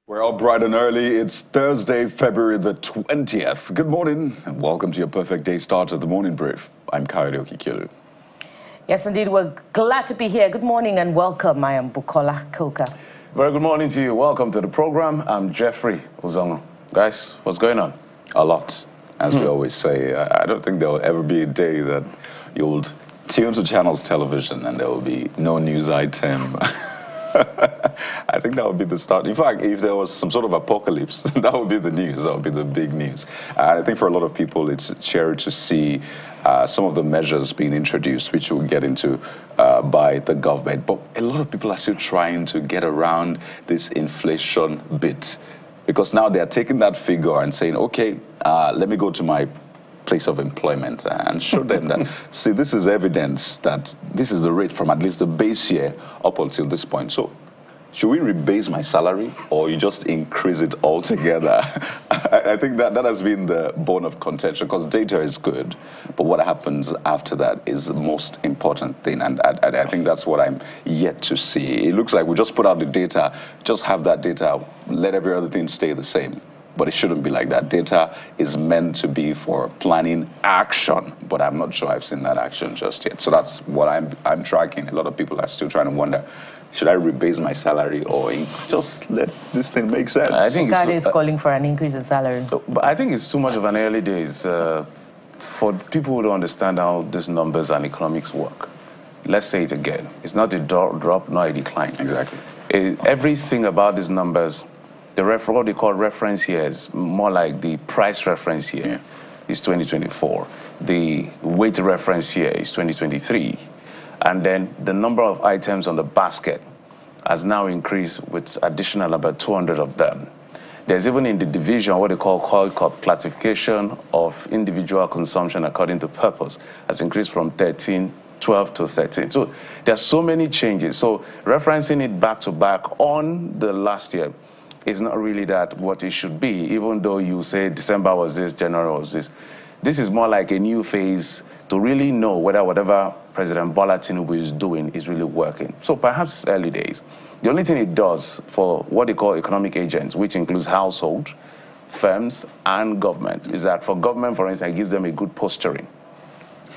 We're up bright and early. It's Thursday, February the 20th. Good morning and welcome to your perfect day start of the morning brief. I'm Kayode Okikilu. Yes, indeed. We're glad to be here. Good morning and welcome. I am Bukola Koka. Very good morning to you. Welcome to the program. I'm Jeffrey Uzongo. Guys, what's going on? A lot, as we always say. I don't think there will ever be a day that you'll tune to Channels Television and there will be no news item. I think that would be the start. In fact, if there was some sort of apocalypse, that would be the news. That would be the big news. I think for a lot of people, it's cheery to see some of the measures being introduced, which we'll get into by the government. But a lot of people are still trying to get around this inflation bit, because now they're taking that figure and saying, okay, let me go to my place of employment and show them that, see, this is evidence that this is the rate from at least the base year up until this point. So should we rebase my salary or you just increase it altogether? I think that has been the bone of contention, because data is good, but what happens after that is the most important thing. And I think that's what I'm yet to see. It looks like we just put out the data, just have that data, let every other thing stay the same. But it shouldn't be like that. Data is meant to be for planning action, but I'm not sure I've seen that action just yet. So that's what I'm tracking. A lot of people are still trying to wonder, should I rebase my salary or just let this thing make sense? I think God is calling for an increase in salary. But I think it's too much of an early days for people who don't understand how these numbers and economics work. Let's say it again. It's not a drop, not a decline. Exactly. Everything about these numbers, what they call reference years, more like the price reference year, is 2024. The weight reference year is 2023. And then the number of items on the basket has now increased with additional about 200 of them. There's even in the division what they call classification of individual consumption according to purpose has increased from 12 to 13. So there's so many changes. So referencing it back to back on the last year is not really that what it should be, even though you say December was this, January was this. This is more like a new phase to really know whether whatever President Bola Tinubu is doing is really working. So perhaps it's early days. The only thing it does for what they call economic agents, which includes household, firms, and government, is that for government, for instance, it gives them a good posturing.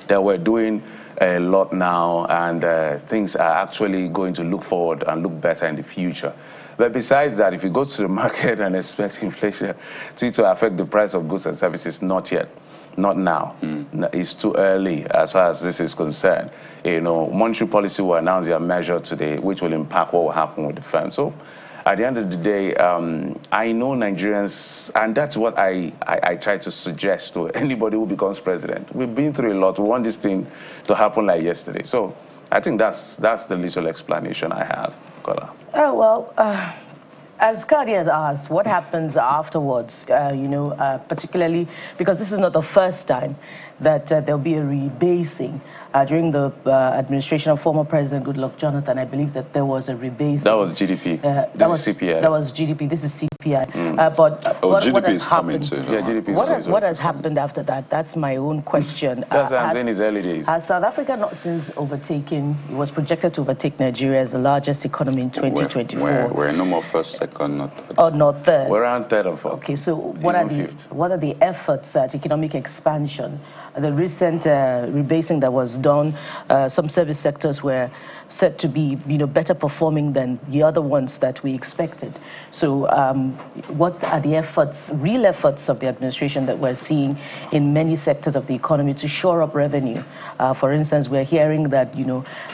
That we're doing a lot now, and things are actually going to look forward and look better in the future. But besides that, if you go to the market and expect inflation to affect the price of goods and services, not yet, not now. It's too early as far as this is concerned. You know, monetary policy will announce their measure today, which will impact what will happen with the firm. So at the end of the day, I know Nigerians, and that's what I try to suggest to anybody who becomes president. We've been through a lot. We want this thing to happen like yesterday. So I think that's the little explanation I have, Kola. Oh, well, as Kadi has asked, what happens afterwards, particularly because this is not the first time that there'll be a rebasing. During the administration of former President Goodluck Jonathan, I believe that there was a rebasing. That was GDP. This is CPI. That was GDP. This is CPI. But GDP is coming too. Yeah, GDP is what has happened after that? That's my own question. That's what I'm saying is early days. Has South Africa not since overtaken, it was projected to overtake Nigeria as the largest economy in 2024? We're no more first, second, not third. Oh, not third. We're around third or fourth. Okay, so what are the efforts at economic expansion? The recent rebasing that was done, some service sectors were said to be, better performing than the other ones that we expected. So, what are the real efforts of the administration that we're seeing in many sectors of the economy to shore up revenue? For instance, we're hearing that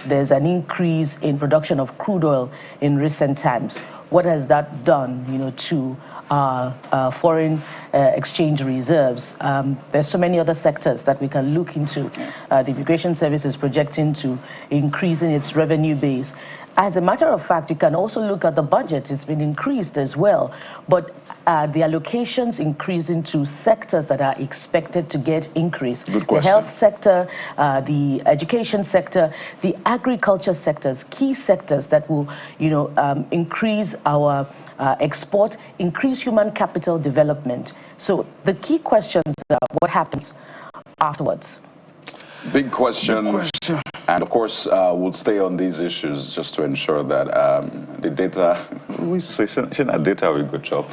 there's an increase in production of crude oil in recent times. What has that done, to foreign exchange reserves? There's so many other sectors that we can look into. The Immigration Service is projecting to increase in its revenue base. As a matter of fact, you can also look at the budget. It's been increased as well. But the allocations increase into sectors that are expected to get increased. Good question. The health sector, the education sector, the agriculture sectors, key sectors that will, increase our export, increase human capital development. So the key questions are what happens afterwards. Big question. And of course, we'll stay on these issues just to ensure that the data we used to say, shouldn't data we good job?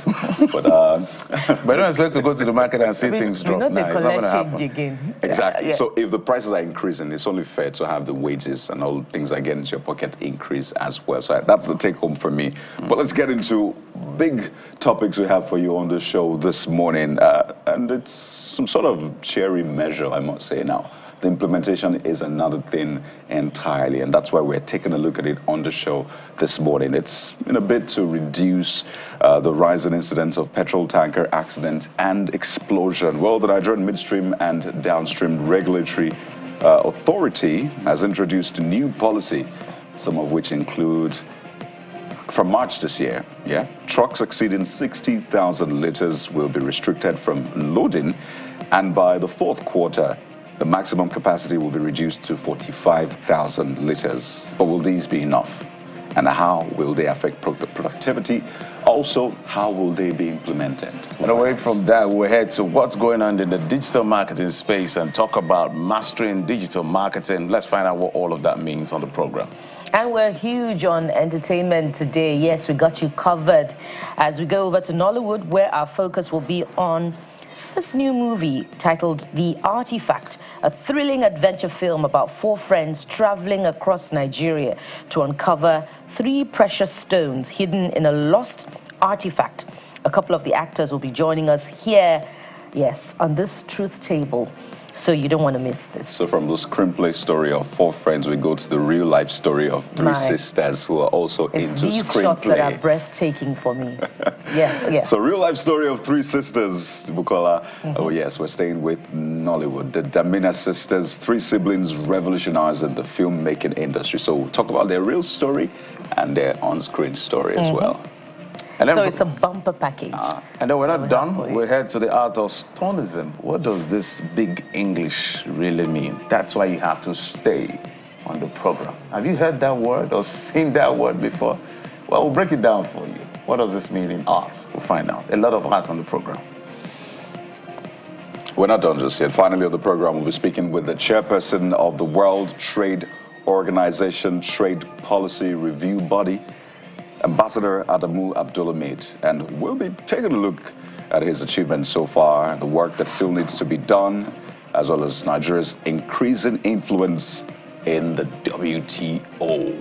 But don't expect to go to the market and see things drop. It's not It's not going to happen. again. exactly. Yeah. So if the prices are increasing, it's only fair to have the wages and all things that get into your pocket increase as well. So that's the take home for me. But let's get into big topics we have for you on the show this morning. And it's some sort of cherry measure, I must say now. The implementation is another thing entirely, and that's why we're taking a look at it on the show this morning. It's in a bid to reduce the rise in incidents of petrol tanker accident and explosion. Well, the Nigerian Midstream and Downstream Regulatory Authority has introduced a new policy, some of which include, from March this year, trucks exceeding 60,000 liters will be restricted from loading, and by the fourth quarter, the maximum capacity will be reduced to 45,000 liters. But will these be enough? And how will they affect productivity? Also, how will they be implemented? And away from that, we'll head to what's going on in the digital marketing space and talk about mastering digital marketing. Let's find out what all of that means on the program. And we're huge on entertainment today. Yes, we got you covered as we go over to Nollywood, where our focus will be on this new movie titled The Artifact, a thrilling adventure film about 4 friends traveling across Nigeria to uncover 3 precious stones hidden in a lost artifact. A couple of the actors will be joining us here, yes, on this truth table. So you don't want to miss this. So from the screenplay story of 4 friends, we go to the real life story of 3 sisters who are also into these screenplay. Shots that are breathtaking for me. Yeah. So real life story of 3 sisters, Bukola. Oh yes, we're staying with Nollywood. The Damina sisters, 3 siblings revolutionizing the filmmaking industry. So we'll talk about their real story and their on-screen story as well. And then, so it's a bumper package. And then we're not done. We head to the art of stonism. What does this big English really mean? That's why you have to stay on the program. Have you heard that word or seen that word before? Well, we'll break it down for you. What does this mean in art? We'll find out. A lot of art on the program. We're not done just yet. Finally, on the program, we'll be speaking with the chairperson of the World Trade Organization Trade Policy Review Body, Ambassador Adamu Abdulhamid, and we'll be taking a look at his achievements so far, the work that still needs to be done, as well as Nigeria's increasing influence in the WTO.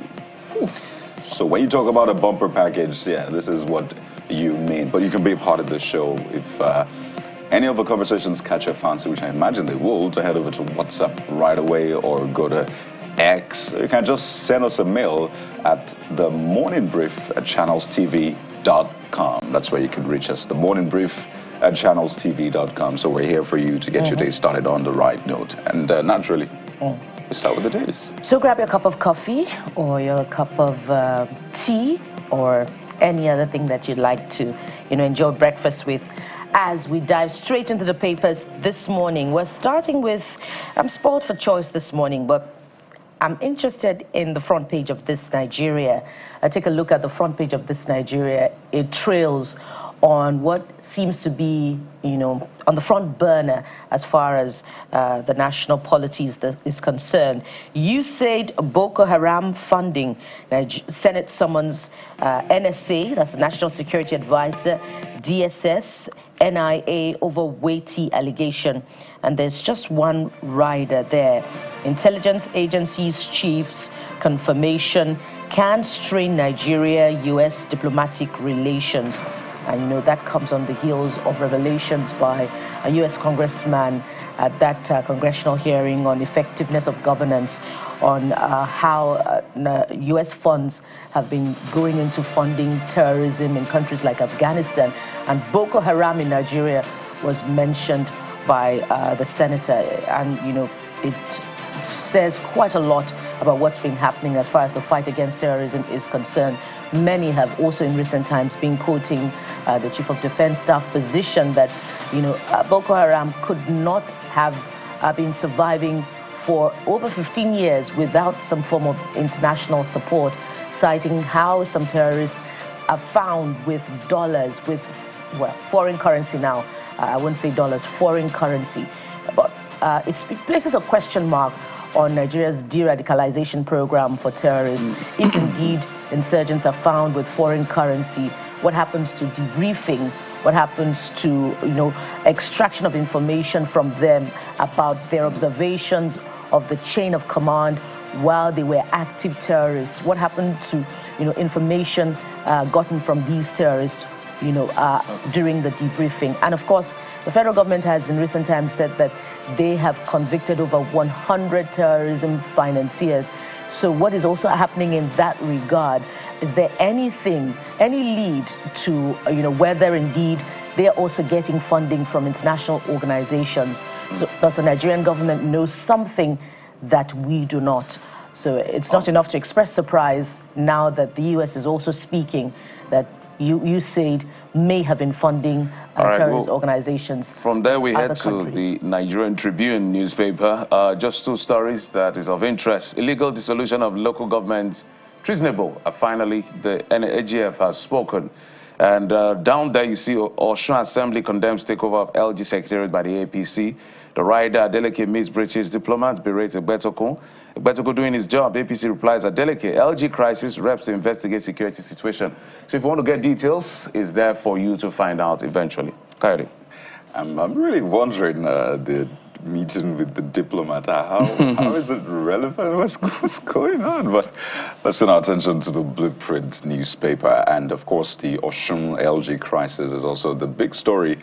So when you talk about a bumper package, this is what you mean. But you can be a part of the show if any of the conversations catch your fancy, which I imagine they will, to head over to WhatsApp right away or go to X. You can just send us a mail at themorningbrief@channelstv.com. That's where you can reach us, themorningbrief@channelstv.com. So we're here for you to get your day started on the right note. And naturally, we start with the days. So grab your cup of coffee or your cup of tea or any other thing that you'd like to, enjoy breakfast with. As we dive straight into the papers this morning, we're starting with, I'm spoiled for choice this morning, but I'm interested in the front page of this Nigeria. Take a look at the front page of this Nigeria. It trails on what seems to be, on the front burner as far as the national polities is concerned. USAID Boko Haram funding. Senate summons NSA, that's the National Security Advisor, DSS, NIA over weighty allegation. And there's just one rider there. Intelligence agencies chiefs confirmation can strain Nigeria-US diplomatic relations. And that comes on the heels of revelations by a US congressman at that congressional hearing on effectiveness of governance, on how US funds have been going into funding terrorism in countries like Afghanistan. And Boko Haram in Nigeria was mentioned by the senator. And, it says quite a lot about what's been happening as far as the fight against terrorism is concerned. Many have also in recent times been quoting the Chief of Defense Staff position that, Boko Haram could not have been surviving for over 15 years without some form of international support, citing how some terrorists are found with dollars, with, foreign currency now. I wouldn't say dollars, foreign currency. But it places a question mark on Nigeria's de-radicalization program for terrorists, if indeed insurgents are found with foreign currency? What happens to debriefing? What happens to, extraction of information from them about their observations of the chain of command while they were active terrorists? What happened to, information gotten from these terrorists, during the debriefing? And of course, the federal government has in recent times said that they have convicted over 100 terrorism financiers. So what is also happening in that regard? Is there anything, any lead to, whether indeed they are also getting funding from international organizations? So does the Nigerian government know something that we do not? So it's not enough to express surprise now that the U.S. is also speaking that USAID may have been funding terrorist organizations. From there, we head to countries. the Nigerian Tribune newspaper. Just two stories that is of interest. Illegal dissolution of local governments treasonable. Finally, the AGF has spoken. And down there, you see Osun Assembly condemns takeover of LG Secretariat by the APC. The rider Adeleke meets British diplomats, berates Egbetokun. Egbetokun doing his job. APC replies Adeleke, LG crisis, reps to investigate security situation. So if you want to get details, it's there for you to find out eventually. Kairi. I'm really wondering the meeting with the diplomat. How is it relevant? What's going on? But let's turn our attention to the Blueprint newspaper. And of course, the Osun LG crisis is also the big story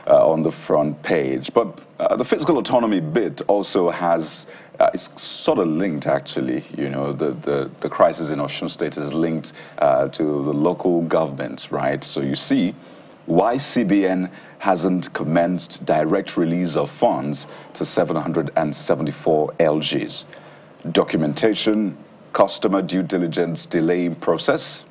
on the front page. But the fiscal autonomy bit also has, it's sort of linked actually. The crisis in Osun State is linked to the local government, right? So you see why CBN hasn't commenced direct release of funds to 774 LGs. Documentation, customer due diligence delay process,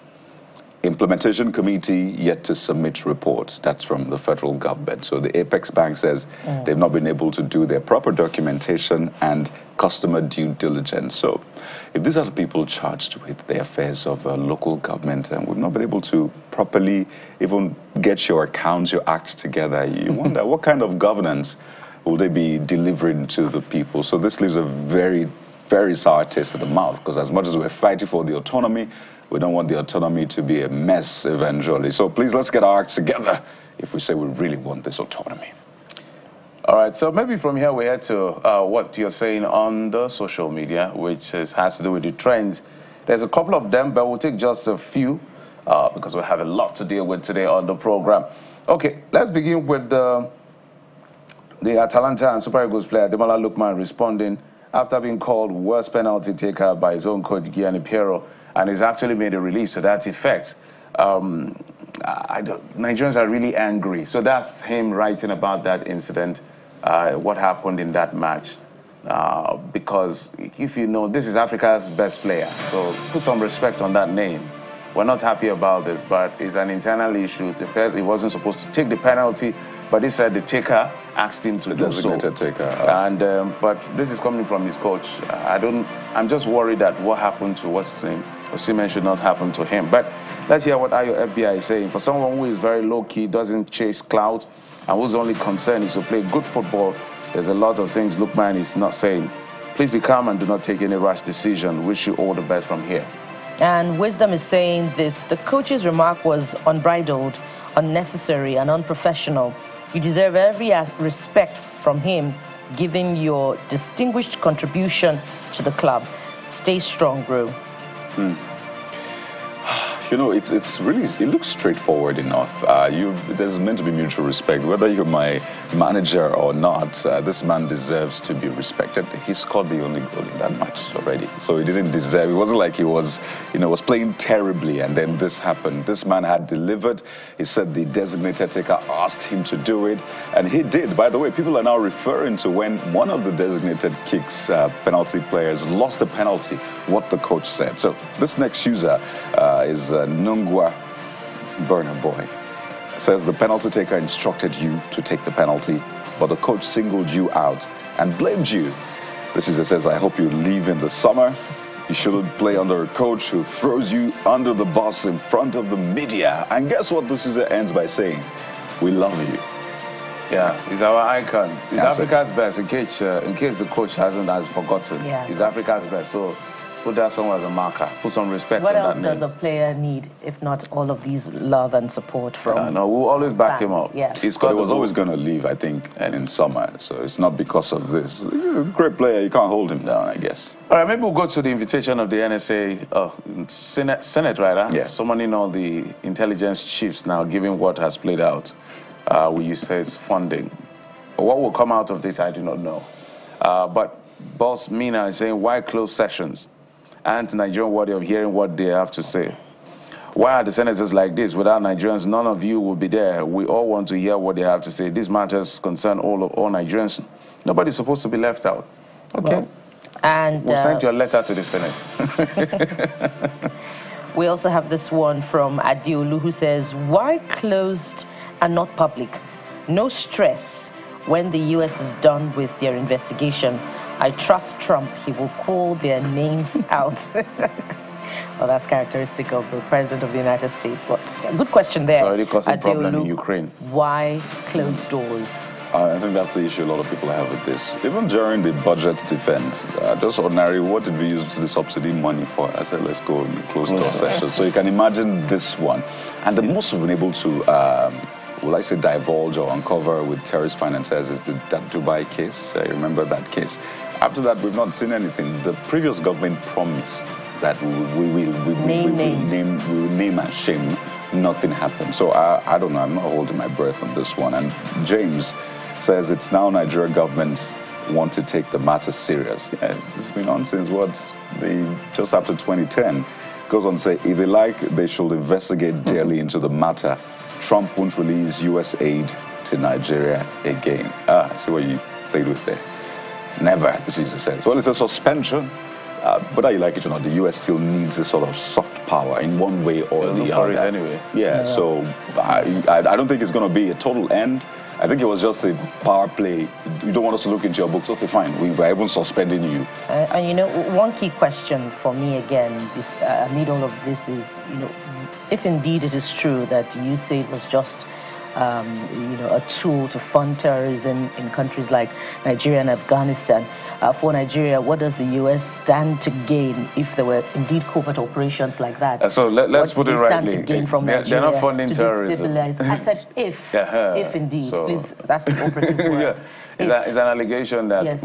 implementation committee yet to submit reports. That's from the federal government. So the Apex Bank says they've not been able to do their proper documentation and customer due diligence. So if these are the people charged with the affairs of local government and we've not been able to properly even get your accounts, your acts together, you wonder what kind of governance will they be delivering to the people? So this leaves a very, very sour taste in the mouth, because as much as we're fighting for the autonomy, we don't want the autonomy to be a mess eventually. So please, let's get our acts together if we say we really want this autonomy. All right, so maybe from here we head to what you're saying on the social media, which has to do with the trends. There's a couple of them, but we'll take just a few because we have a lot to deal with today on the program. Okay, let's begin with the Atalanta and Super Eagles player, Demola Lookman, responding after being called worst penalty taker by his own coach, Gianni Piero, and he's actually made a release to that effect. Nigerians are really angry. So that's him writing about that incident, what happened in that match. Because if you know, this is Africa's best player. So put some respect on that name. We're not happy about this, but it's an internal issue. They felt he wasn't supposed to take the penalty, but they said the taker asked him to do so. Taker. And but this is coming from his coach. I'm just worried that what happened to Osimhen should not happen to him. But let's hear what Ayo FBI is saying. For someone who is very low-key, doesn't chase clout, and whose only concern is to play good football, there's a lot of things Lookman is not saying. Please be calm and do not take any rash decision. Wish you all the best from here. And Wisdom is saying this: the coach's remark was unbridled, unnecessary, and unprofessional. You deserve every respect from him, given your distinguished contribution to the club. Stay strong, bro. It's really, it looks straightforward enough. There's meant to be mutual respect. Whether you're my manager or not, this man deserves to be respected. He scored the only goal in that match already. So he didn't deserve, it wasn't like he was, was playing terribly and then this happened. This man had delivered. He said the designated taker asked him to do it, and he did. By the way, people are now referring to when one of the designated kicks penalty players lost the penalty, what the coach said. So this next user is Nungwa Burner Boy. Says the penalty taker instructed you to take the penalty, but the coach singled you out and blamed you. This user says, I hope you leave in the summer. You shouldn't play under a coach who throws you under the bus in front of the media. And guess what this user ends by saying? We love you. Yeah, he's our icon. He's Africa's best, in case the coach has forgotten. Yeah. He's Africa's best. So Put that somewhere as a marker. Put some respect What on else that does name. a player need, if not all of these love and support from No, we'll always back him fans? up. Yeah. He's But got he was the always going to leave, I think, in summer. So it's not because of this. He's a great player. You can't hold him down, I guess. All right, maybe we'll go to the invitation of the NSA, Senate, right? Yeah. Summoning all the intelligence chiefs now, given what has played out with you say it's funding. What will come out of this, I do not know. But Boss Mina is saying, why close sessions? And Nigerian worthy of hearing what they have to say. Why are the senators like this? Without Nigerians, none of you will be there. We all want to hear what they have to say. These matters concern all Nigerians. Nobody's supposed to be left out. Okay. Well, and We'll send you a letter to the Senate. we also have this one from Adiolu who says, why closed and not public? No stress when the US is done with their investigation. I trust Trump. He will call their names out. Well, that's characteristic of the President of the United States. But good question there. It's already causing problem in Adeolu, Ukraine. Why close doors? I think that's the issue a lot of people have with this. Even during the budget defense, just ordinary, what did we use the subsidy money for? I said, let's go in close door session. So you can imagine this one. And the most we've been able to, will I say, divulge or uncover with terrorist financiers is that Dubai case. I remember that case. After that, we've not seen anything. The previous government promised that we will name and shame. Nothing happened. So I don't know. I'm not holding my breath on this one. And James says it's now Nigerian government want to take the matter serious. Yeah, it's been on since just after 2010. Goes on to say, if they like, they should investigate daily into the matter. Trump won't release U.S. aid to Nigeria again. See what you played with there. Never, the Caesar says. Well, it's a suspension. Whether you like it or not, the U.S. still needs a sort of soft power in one way or the other. Anyway. Yeah, so I don't think it's going to be a total end. I think it was just a power play. You don't want us to look into your books. Okay, fine. We're even suspending you. And you know, one key question for me again, amid all of this is, you know, if indeed it is true that you say it was just a tool to fund terrorism in countries like Nigeria and Afghanistan. For Nigeria, what does the U.S. stand to gain if there were indeed covert operations like that? So let's put it rightly. Stand to gain from they're Nigeria not funding to terrorism. destabilize? I said if indeed. So, please, that's the operative word. Yeah. It's an allegation that, yes.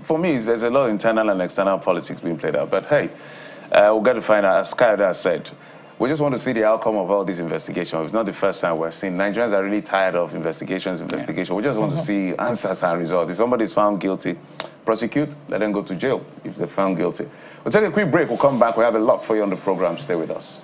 For me, there's a lot of internal and external politics being played out. But hey, we'll get to find out, as Skyda said, we just want to see the outcome of all these investigations. It's not the first time we're seeing. Nigerians are really tired of investigations. We just want to see answers and results. If somebody is found guilty, prosecute, let them go to jail if they're found guilty. We'll take a quick break. We'll come back. We have a lot for you on the program. Stay with us.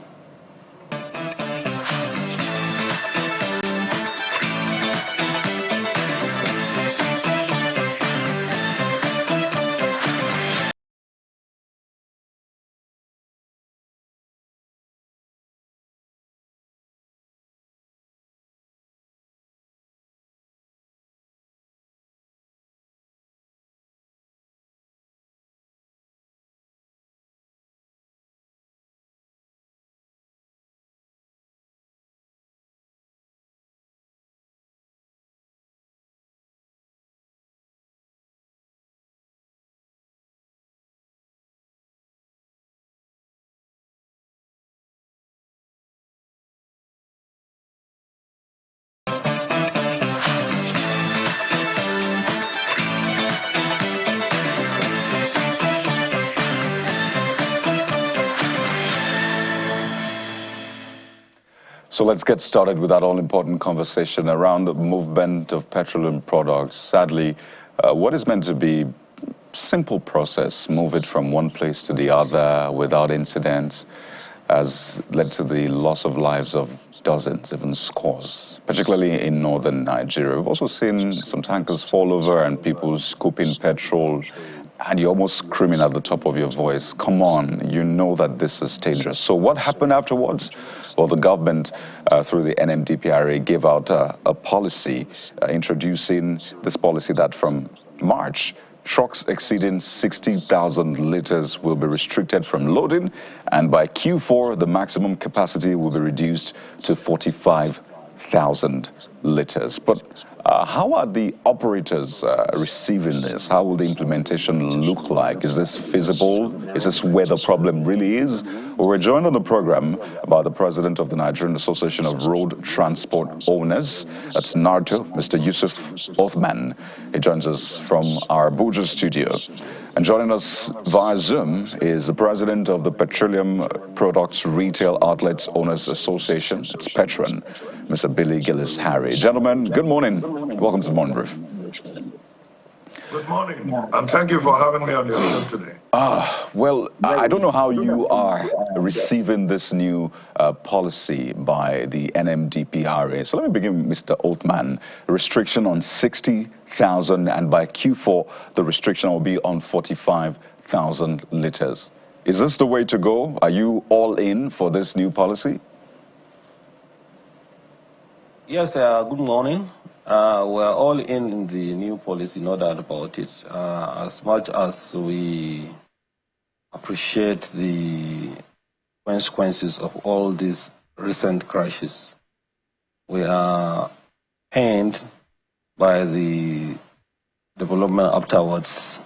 So let's get started with that all-important conversation around the movement of petroleum products. Sadly, what is meant to be simple process, move it from one place to the other without incidents, has led to the loss of lives of dozens, even scores, particularly in northern Nigeria. We've also seen some tankers fall over and people scooping petrol, and you're almost screaming at the top of your voice, come on, you know that this is dangerous. So what happened afterwards? Well, the government, through the NMDPRA, gave out a policy introducing this policy that from March, trucks exceeding 60,000 liters will be restricted from loading, and by Q4, the maximum capacity will be reduced to 45,000 liters. But how are the operators receiving this? How will the implementation look like? Is this feasible? Is this where the problem really is? Well, we're joined on the program by the president of the Nigerian Association of Road Transport Owners, that's NARTO, Mr. Yusuf Othman. He joins us from our Abuja studio. And joining us via Zoom is the president of the Petroleum Products Retail Outlets Owners Association, it's Petron, Mr. Billy Gillis Harry. Gentlemen, good morning. Welcome to the Morning Brief. Good morning, and thank you for having me on your show today. Well, I don't know how you are receiving this new policy by the NMDPRA. So let me begin with Mr. Othman. Restriction on 60,000, and by Q4, the restriction will be on 45,000 liters. Is this the way to go? Are you all in for this new policy? Yes, good morning. We're all in the new policy, no doubt about it. As much as we appreciate the consequences of all these recent crashes, we are pained by the development afterwards.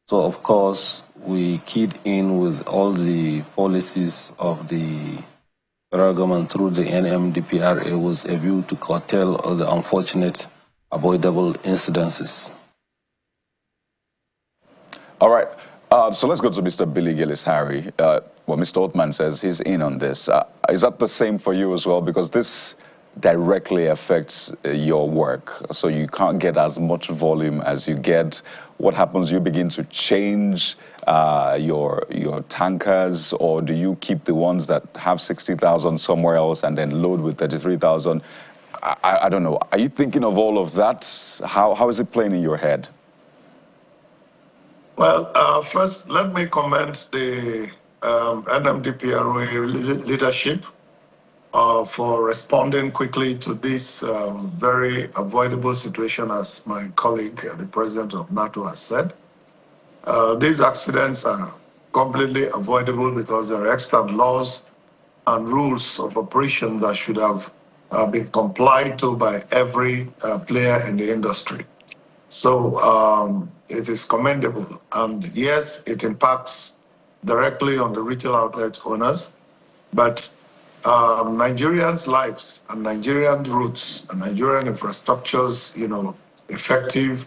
So, of course, we keyed in with all the policies of the federal government through the NMDPRA with a view to curtail all the unfortunate avoidable incidences. All right. So let's go to Mr. Billy Gillis Harry. Well, Mr. Othman says he's in on this. Is that the same for you as well? Because this directly affects your work. So you can't get as much volume as you get. What happens? You begin to change your tankers, or do you keep the ones that have 60,000 somewhere else and then load with 33,000? I don't know. Are you thinking of all of that? How is it playing in your head? Well, first, let me commend the NMDPRA leadership for responding quickly to this very avoidable situation, as my colleague, the president of NATO, has said. These accidents are completely avoidable because there are extant laws and rules of operation that should have been complied to by every player in the industry. So it is commendable. And yes, it impacts directly on the retail outlet owners, but Nigerians' lives and Nigerian routes and Nigerian infrastructures, effective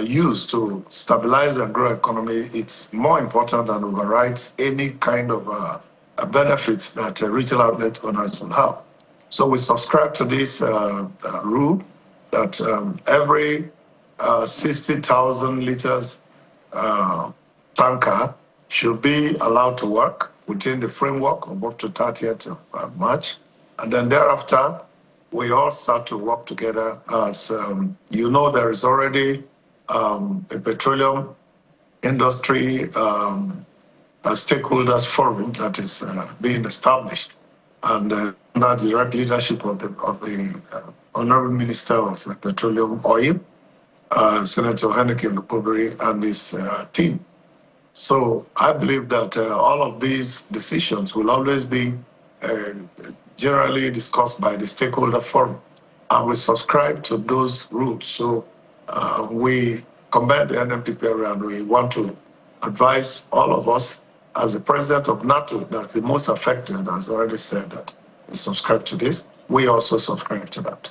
use to stabilize and grow economy, it's more important and overrides any kind of benefits that retail outlet owners will have. So we subscribe to this rule that every 60,000 liters tanker should be allowed to work within the framework of up to 30th of March. And then thereafter, we all start to work together as, there is already a petroleum industry stakeholders forum that is being established. And under the direct leadership of the Honorable Minister of Petroleum Oil, Senator Henneke Lukobere, and his team. So I believe that all of these decisions will always be generally discussed by the stakeholder forum, and we subscribe to those rules. So we commend the NMDPRA, and we want to advise all of us, as the president of NATO, that's the most affected, has already said that we subscribe to this. We also subscribe to that.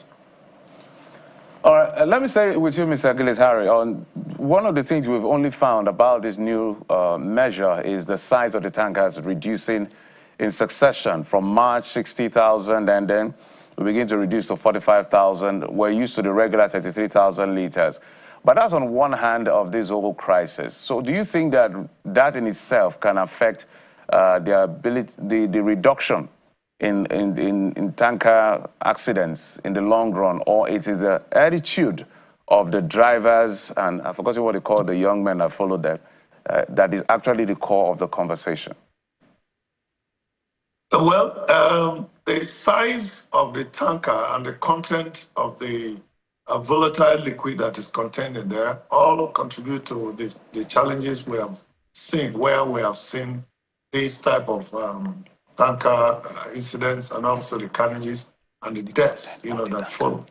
All right, let me say with you, Mr. Gillis Harry, on one of the things we've only found about this new measure is the size of the tankers reducing in succession from March 60,000, and then we begin to reduce to 45,000. We're used to the regular 33,000 liters. But that's on one hand of this whole crisis. So do you think that that in itself can affect the ability, the reduction in tanker accidents in the long run, or it is the attitude of the drivers, and I forgot what they call the young men that follow them, that is actually the core of the conversation? Well, the size of the tanker and the content of the volatile liquid that is contained in there all contribute to the challenges we have seen, where we have seen these type of tanker incidents, and also the carnages and the deaths, that follow.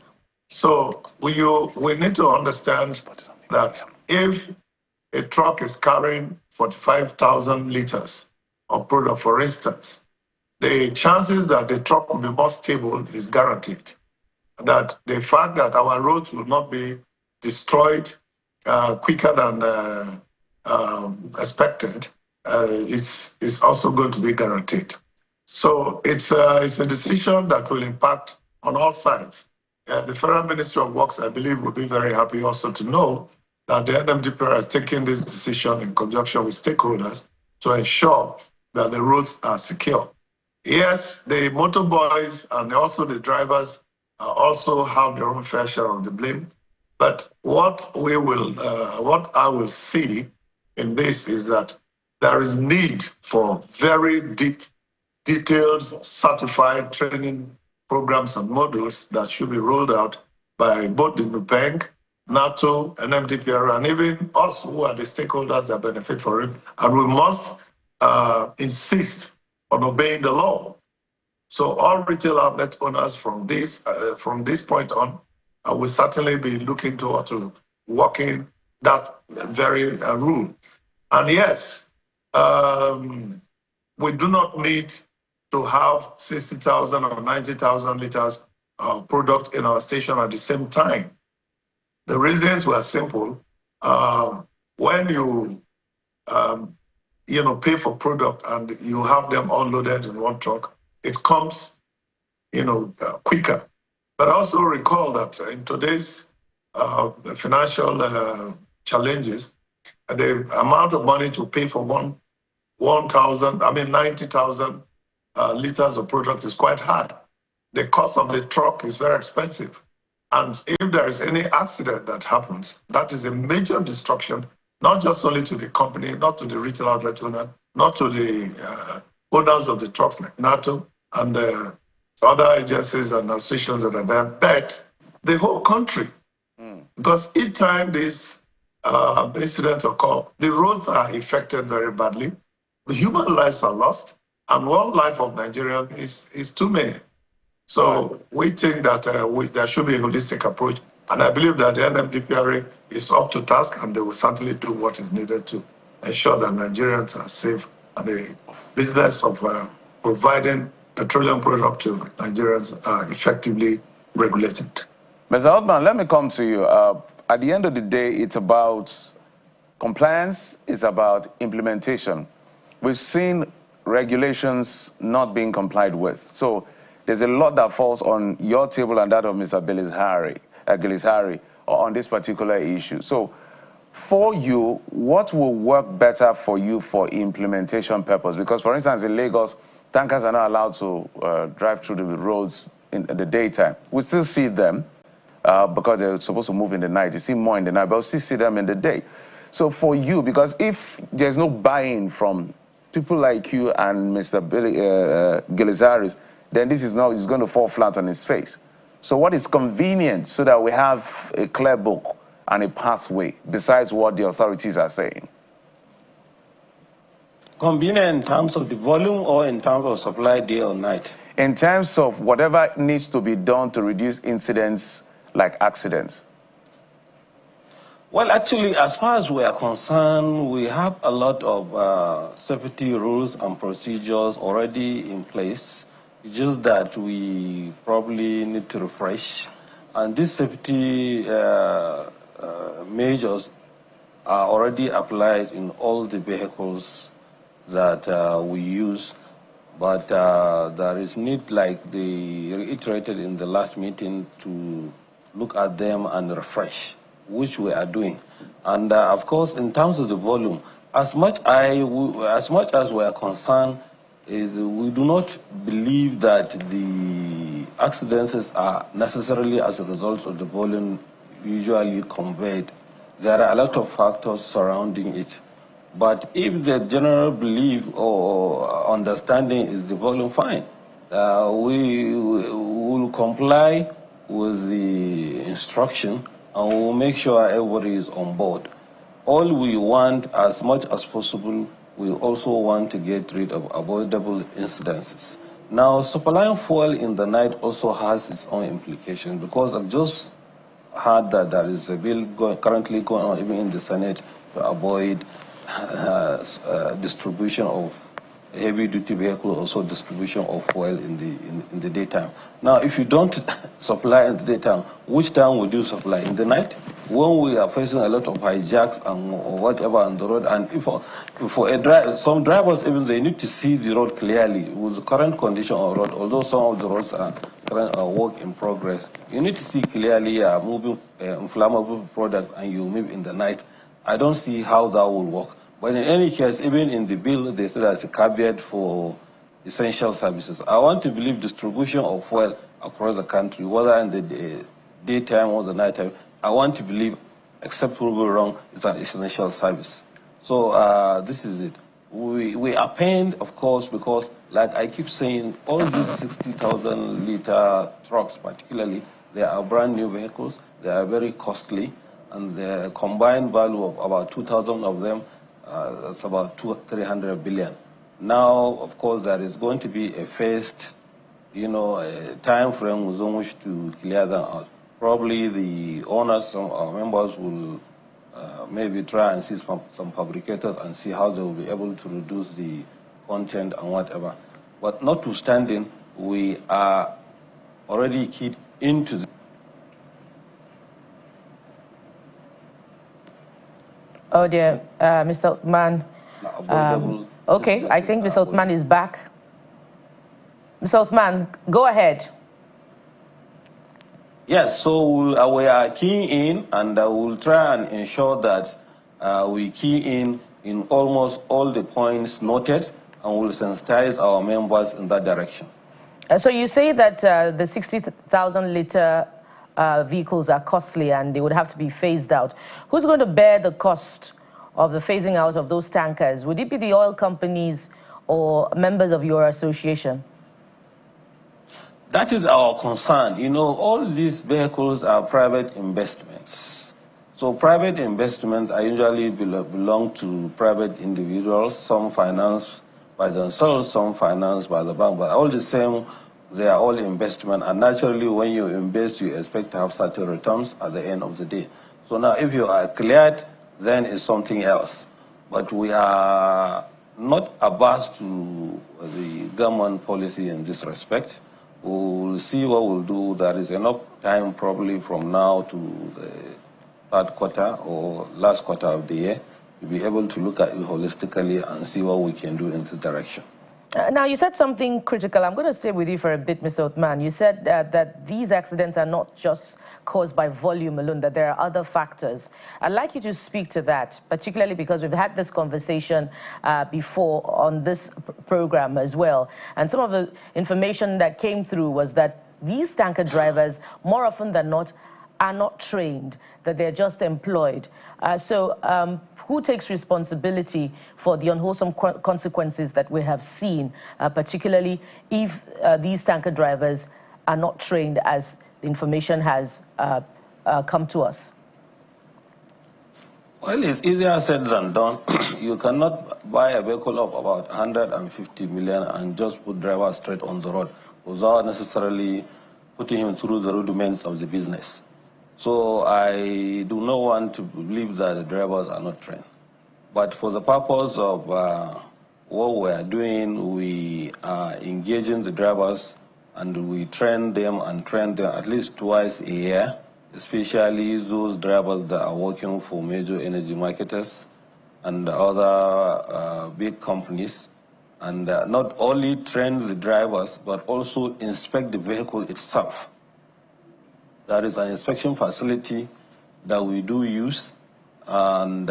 So we need to understand that if a truck is carrying 45,000 liters of product, for instance, the chances that the truck will be more stable is guaranteed. That the fact that our roads will not be destroyed quicker than expected is also going to be guaranteed. So it's a decision that will impact on all sides. The Federal Ministry of Works, I believe, will be very happy also to know that the NMDPR has taken this decision in conjunction with stakeholders to ensure that the roads are secure. Yes, the motorboys and also the drivers also have their own fair share of the blame. But what I will see in this is that there is need for very deep, detailed, certified training programs and modules that should be rolled out by both the NUPENG, NATO, NMDPR, and even us who are the stakeholders that benefit from it. And we must insist on obeying the law. So all retail outlet owners from this point on will certainly be looking toward to working that very rule. And yes, we do not need to have 60,000 or 90,000 liters of product in our station at the same time. The reasons were simple. When you pay for product and you have them all loaded in one truck, it comes, quicker. But also recall that in today's financial challenges, the amount of money to pay for 90,000 liters of product is quite high. The cost of the truck is very expensive. And if there is any accident that happens, that is a major destruction, not just only to the company, not to the retail outlet owner, not to the owners of the trucks like NATO and other agencies and associations that are there, but the whole country. Because each time these incidents occur, the roads are affected very badly, the human lives are lost, and one life of Nigerian is too many. So we think that there should be a holistic approach, and I believe that the NMDPRA is up to task, and they will certainly do what is needed to ensure that Nigerians are safe, and the business of providing petroleum products to Nigerians are effectively regulated. Mr. Altman, let me come to you. At the end of the day, it's about compliance, it's about implementation. We've seen regulations not being complied with. So there's a lot that falls on your table and that of Mr. Gilisari on this particular issue. So for you, what will work better for you for implementation purpose? Because, for instance, in Lagos, tankers are not allowed to drive through the roads in the daytime. We still see them because they're supposed to move in the night. You see more in the night, but we still see them in the day. So for you, because if there's no buy-in from people like you and Mr. Gilisari, then this is going to fall flat on its face. So what is convenient so that we have a clear book and a pathway besides what the authorities are saying? Convenient in terms of the volume or in terms of supply day or night? In terms of whatever needs to be done to reduce incidents like accidents. Well, actually, as far as we are concerned, we have a lot of safety rules and procedures already in place. It's just that we probably need to refresh. And these safety measures are already applied in all the vehicles that we use. But there is need, like they reiterated in the last meeting, to look at them and refresh, which we are doing. And of course, in terms of the volume, as much as we are concerned, we do not believe that the accidents are necessarily as a result of the volume usually conveyed. There are a lot of factors surrounding it. But if the general belief or understanding is the volume, fine. We will comply with the instruction and we will make sure everybody is on board. All we want, as much as possible, we also want to get rid of avoidable incidences. Now, supplying fuel in the night also has its own implications, because I've just heard that there is a bill currently going on even in the Senate to avoid distribution of heavy-duty vehicle, also distribution of oil in the daytime. Now, if you don't supply in the daytime, which time would you supply? In the night, when we are facing a lot of hijacks and or whatever on the road, and if for some drivers even they need to see the road clearly with the current condition of road. Although some of the roads are work in progress, you need to see clearly moving inflammable product, and you move in the night. I don't see how that will work. But in any case, even in the bill, they said there's a caveat for essential services. I want to believe distribution of oil across the country, whether in the daytime or the nighttime, I want to believe, except proven wrong, is an essential service. So this is it. We are pained, of course, because, like I keep saying, all these 60,000-liter trucks, particularly, they are brand new vehicles. They are very costly, and the combined value of about 2,000 of them, that's about 300 billion. Now, of course, there is going to be a phased, a time frame within which to clear them out. Probably the owners, some of our members, will maybe try and see some fabricators and see how they will be able to reduce the content and whatever. But notwithstanding, we are already keyed into the Oh dear, Mr. Othman. Okay, I think Mr. Othman is back. Mr. Othman, go ahead. Yes, so we are keying in, and we'll try and ensure that we key in almost all the points noted, and we'll sensitize our members in that direction. So you say that the 60,000-liter vehicles are costly and they would have to be phased out. Who's going to bear the cost of the phasing out of those tankers? Would it be the oil companies or members of your association? That is our concern. All these vehicles are private investments. So private investments are usually belong to private individuals, some financed by themselves, some financed by the bank, but all the same, they are all investment, and naturally when you invest, you expect to have certain returns at the end of the day. So now if you are cleared, then it's something else. But we are not averse to the government policy in this respect. We'll see what we'll do. There is enough time probably from now to the third quarter or last quarter of the year to be able to look at it holistically and see what we can do in this direction. Now, you said something critical. I'm going to stay with you for a bit, Mr. Othman. You said that these accidents are not just caused by volume alone, that there are other factors. I'd like you to speak to that, particularly because we've had this conversation before on this program as well. And some of the information that came through was that these tanker drivers, more often than not, are not trained, that they're just employed. Who takes responsibility for the unwholesome consequences that we have seen, particularly if these tanker drivers are not trained, as the information has come to us? Well, it's easier said than done. You cannot buy a vehicle of about 150 million and just put driver straight on the road without necessarily putting him through the rudiments of the business. So I do not want to believe that the drivers are not trained. But for the purpose of what we are doing, we are engaging the drivers, and we train them at least twice a year, especially those drivers that are working for major energy marketers and other big companies. And not only train the drivers, but also inspect the vehicle itself. There is an inspection facility that we do use, and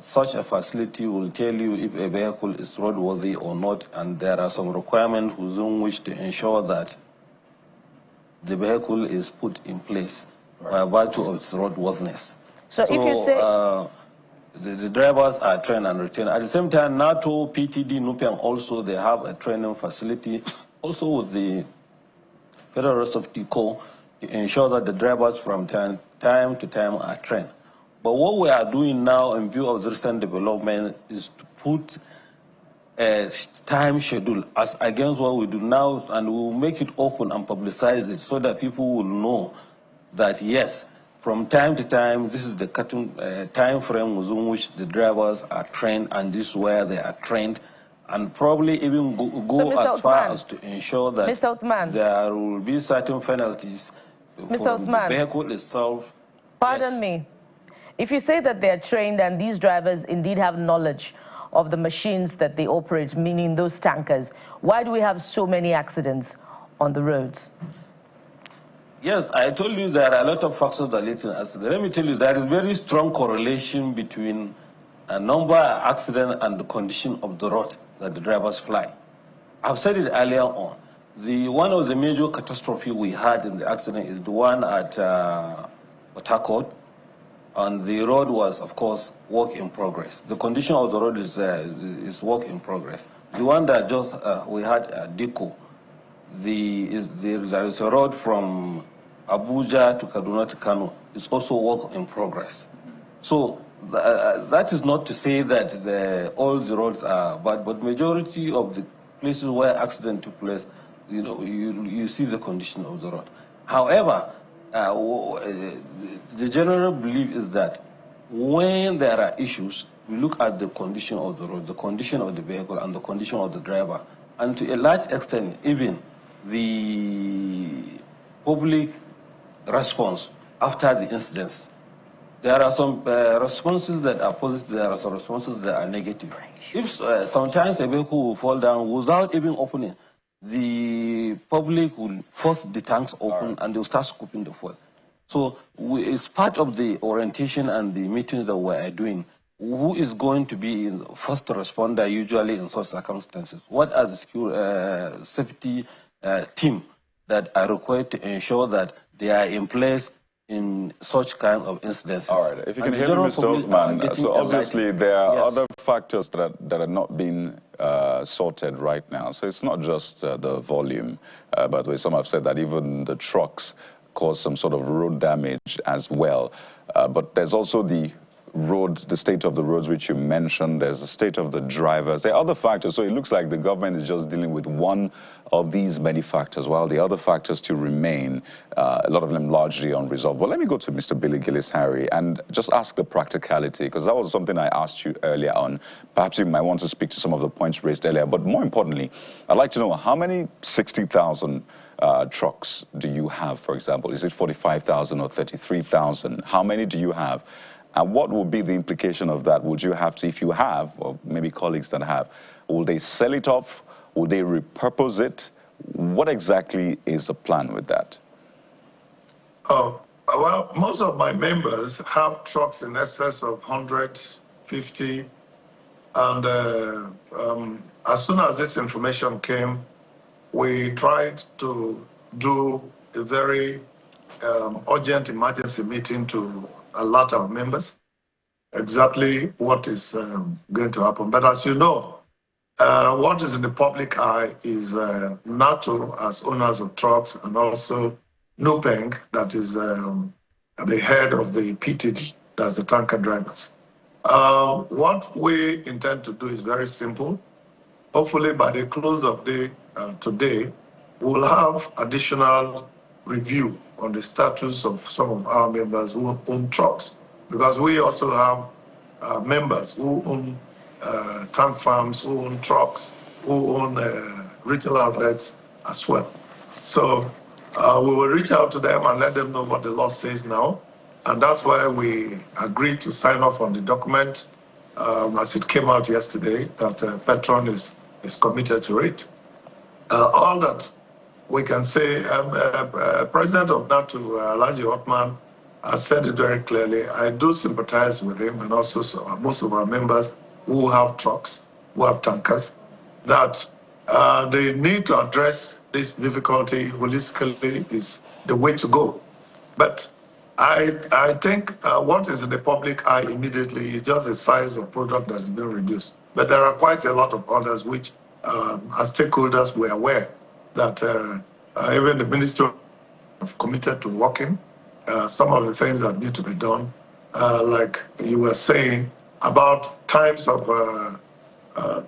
such a facility will tell you if a vehicle is roadworthy or not, and there are some requirements within which to ensure that the vehicle is put in place by virtue of its roadworthiness. So if you say... the drivers are trained and retained. At the same time, NATO, PTD, NUPIAN also, they have a training facility, also with the Federal Rest of TICO, to ensure that the drivers from time to time are trained. But what we are doing now in view of the recent development is to put a time schedule as against what we do now, and we will make it open and publicize it so that people will know that yes, from time to time, this is the time frame within which the drivers are trained, and this is where they are trained, and probably even go as far as to ensure that there will be certain penalties for the vehicle itself. Pardon me. If you say that they're trained and these drivers indeed have knowledge of the machines that they operate, meaning those tankers, why do we have so many accidents on the roads? Yes, I told you there are a lot of factors that lead to an accident. Let me tell you, there is very strong correlation between a number of accidents and the condition of the road that the drivers fly. I've said it earlier on. One of the major catastrophes we had in the accident is the one at Port Harcourt, and the road was, of course, work in progress. The condition of the road is work in progress. The one that just we had at Diko, there is a road from Abuja to Kaduna to Kano. It's also work in progress. So that is not to say that all the roads are bad, but majority of the places where accident took place, you see the condition of the road. However, the general belief is that when there are issues, we look at the condition of the road, the condition of the vehicle, and the condition of the driver, and to a large extent, even the public response after the incidents. There are some responses that are positive, there are some responses that are negative. If sometimes a vehicle will fall down without even opening, the public will force the tanks open and they'll start scooping the fuel. So it's part of the orientation and the meeting that we are doing. Who is going to be the first responder usually in such circumstances? What are the safety team that are required to ensure that they are in place in such kind of incidences? All right, if you can hear me, Mr. Othman, so obviously there are other factors that are not being sorted right now. So it's not just the volume. By the way, some have said that even the trucks cause some sort of road damage as well. But there's also the state of the roads, which you mentioned. There's the state of the drivers. There are other factors. So it looks like the government is just dealing with one of these many factors, while the other factors still remain, a lot of them largely unresolved. But let me go to Mr. Billy Gillis-Harry and just ask the practicality, because that was something I asked you earlier on. Perhaps you might want to speak to some of the points raised earlier. But more importantly, I'd like to know how many 60,000 trucks do you have, for example? Is it 45,000 or 33,000? How many do you have? And what will be the implication of that? Would you have to, if you have, or maybe colleagues that have, will they sell it off? Will they repurpose it? What exactly is the plan with that? Well, most of my members have trucks in excess of 150. And as soon as this information came, we tried to do a very urgent emergency meeting to alert our members exactly what is going to happen. But as you know, what is in the public eye is NATO as owners of trucks, and also NUPENG, that is the head of the PTD, that's the tanker drivers. What we intend to do is very simple. Hopefully by the close of the today, we'll have additional review on the status of some of our members who own trucks, because we also have members who own tank farms, who own trucks, who own retail outlets as well. So we will reach out to them and let them know what the law says now. And that's why we agreed to sign off on the document as it came out yesterday, that Petron is committed to it. All that we can say, President of NATO, Alhaji Othman, has said it very clearly. I do sympathize with him, and also most of our members who have trucks, who have tankers, that they need to address this difficulty holistically is the way to go. But I think what is in the public eye immediately is just the size of product that's been reduced. But there are quite a lot of others which, as stakeholders, we're aware that even the ministry have committed to working. Some of the things that need to be done, like you were saying about times of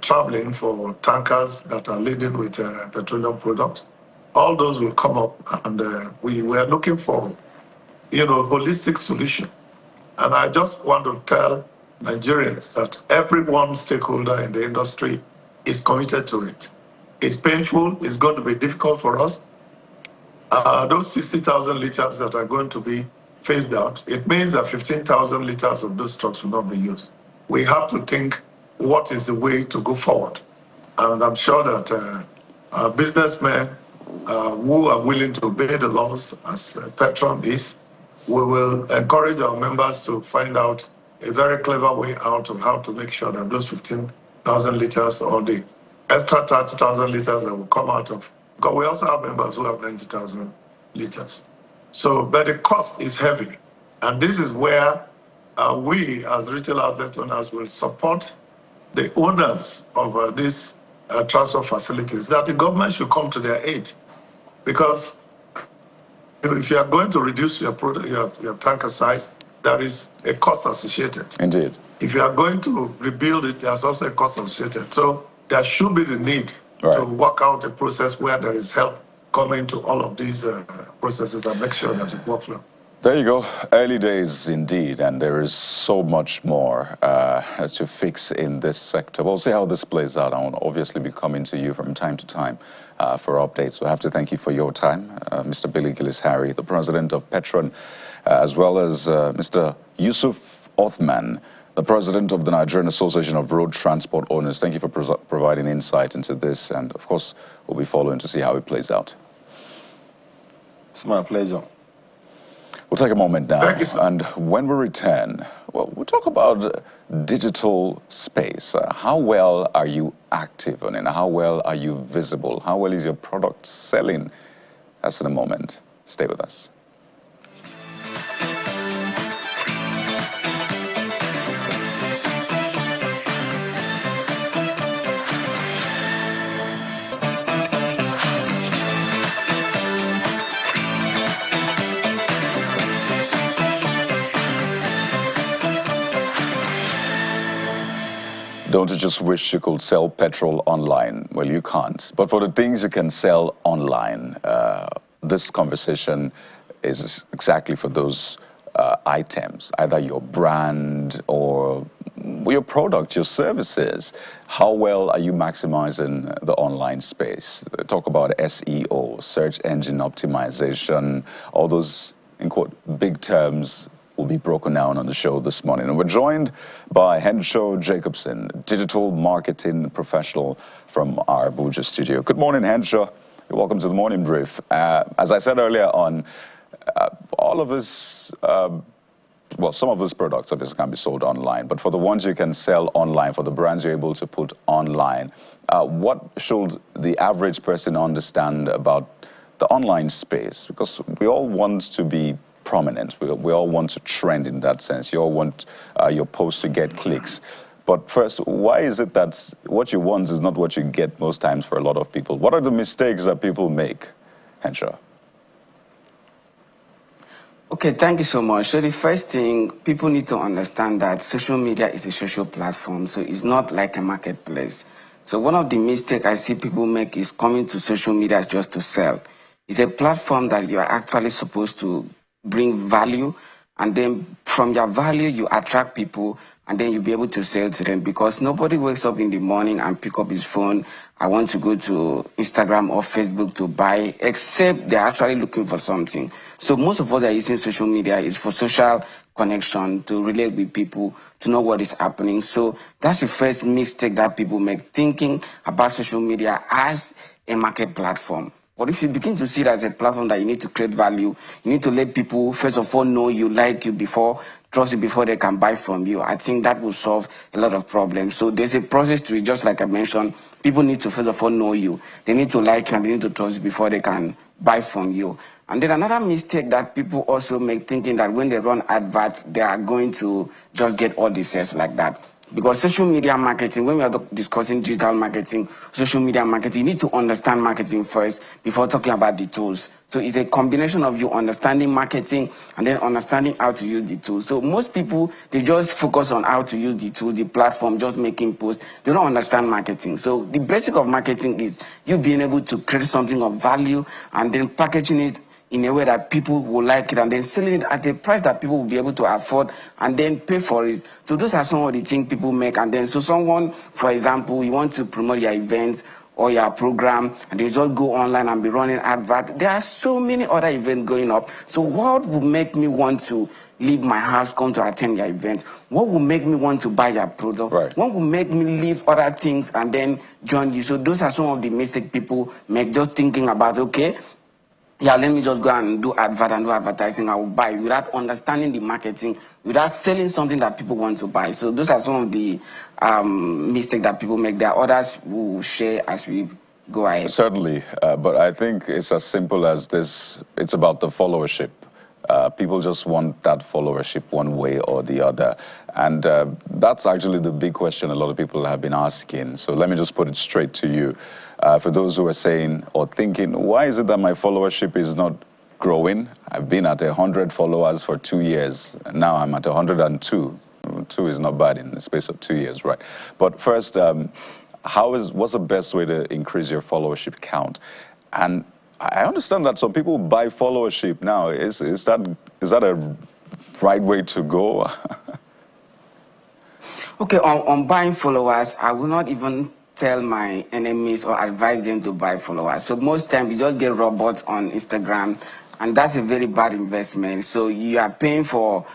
traveling for tankers that are laden with petroleum products. All those will come up, and we were looking for holistic solution. And I just want to tell Nigerians that every one stakeholder in the industry is committed to it. It's painful. It's going to be difficult for us. Those 60,000 liters that are going to be phased out, it means that 15,000 liters of those trucks will not be used. We have to think what is the way to go forward. And I'm sure that businessmen who are willing to obey the laws, as Petron is, we will encourage our members to find out a very clever way out of how to make sure that those 15,000 liters or the extra 30,000 liters that will come out of, because we also have members who have 90,000 liters. So, but the cost is heavy. And this is where we as retail outlet owners will support the owners of these transfer facilities, that the government should come to their aid. Because if you are going to reduce your tanker size, there is a cost associated. Indeed. If you are going to rebuild it, there's also a cost associated. So there should be the need to work out a process where there is help coming to all of these processes and make sure that it works well. There you go. Early days indeed, and there is so much more to fix in this sector. We'll see how this plays out. I will obviously be coming to you from time to time for updates. So I have to thank you for your time, Mr. Billy Gillis-Harry, the president of Petron, as well as Mr. Yusuf Othman, the president of the Nigerian Association of Road Transport Owners. Thank you for providing insight into this, and of course, we'll be following to see how it plays out. It's my pleasure. We'll take a moment now, and when we return, well, we'll talk about digital space. How well are you active on it? How well are you visible? How well is your product selling? That's in a moment. Stay with us. Don't you just wish you could sell petrol online? Well, you can't. But for the things you can sell online, this conversation is exactly for those items, either your brand or your product, your services. How well are you maximizing the online space? Talk about SEO, search engine optimization, all those, in quote, big terms will be broken down on the show this morning. And we're joined by Henshaw Jacobson, digital marketing professional from our Abuja studio. Good morning, Henshaw. Welcome to the Morning Brief. As I said earlier on, all of us, well, some of those products obviously can be sold online, but for the ones you can sell online, for the brands you're able to put online, what should the average person understand about the online space? Because we all want to be prominent. We all want to trend in that sense. You all want your posts to get clicks. But first, why is it that what you want is not what you get most times for a lot of people? What are the mistakes that people make, Henshaw? Okay, thank you so much. So the first thing, people need to understand that social media is a social platform, so it's not like a marketplace. So one of the mistakes I see people make is coming to social media just to sell. It's a platform that you are actually supposed to bring value, and then from your value you attract people, and then you'll be able to sell to them, because nobody wakes up in the morning and pick up his phone, I want to go to Instagram or Facebook to buy, except they're actually looking for something. So most of us are using social media is for social connection, to relate with people, to know what is happening. So that's the first mistake that people make, thinking about social media as a market platform. But if you begin to see it as a platform that you need to create value, you need to let people, first of all, know you, like you before, trust you before they can buy from you. I think that will solve a lot of problems. So there's a process to it, just like I mentioned. People need to, first of all, know you. They need to like you, and they need to trust you before they can buy from you. And then another mistake that people also make, thinking that when they run adverts, they are going to just get all the sales like that. Because social media marketing, when we are discussing digital marketing, social media marketing, you need to understand marketing first before talking about the tools. So it's a combination of you understanding marketing and then understanding how to use the tools. So most people, they just focus on how to use the tool, the platform, just making posts. They don't understand marketing. So the basic of marketing is you being able to create something of value and then packaging it in a way that people will like it, and then selling it at a price that people will be able to afford and then pay for it. So those are some of the things people make. And then so someone, for example, you want to promote your events or your program, and they just go online and be running advert. There are so many other events going up. So what would make me want to leave my house, come to attend your event? What will make me want to buy your product? Right. What will make me leave other things and then join you? So those are some of the mistakes people make, just thinking about, okay, yeah, let me just go and do advert and do advertising. I will buy without understanding the marketing, without selling something that people want to buy. So those are some of the mistakes that people make. There are others who will share as we go ahead. Certainly, but I think it's as simple as this. It's about the followership. People just want that followership one way or the other. And that's actually the big question a lot of people have been asking. So let me just put it straight to you. For those who are saying or thinking, why is it that my followership is not growing? I've been at 100 followers for 2 years. And now I'm at 102. 2 is not bad in the space of 2 years, right? But first, what's the best way to increase your followership count? And I understand that some people buy followership now. Is that a right way to go? Okay, on buying followers, I will not even tell my enemies or advise them to buy followers. So most times you just get robots on Instagram, and that's a very bad investment. So you are paying for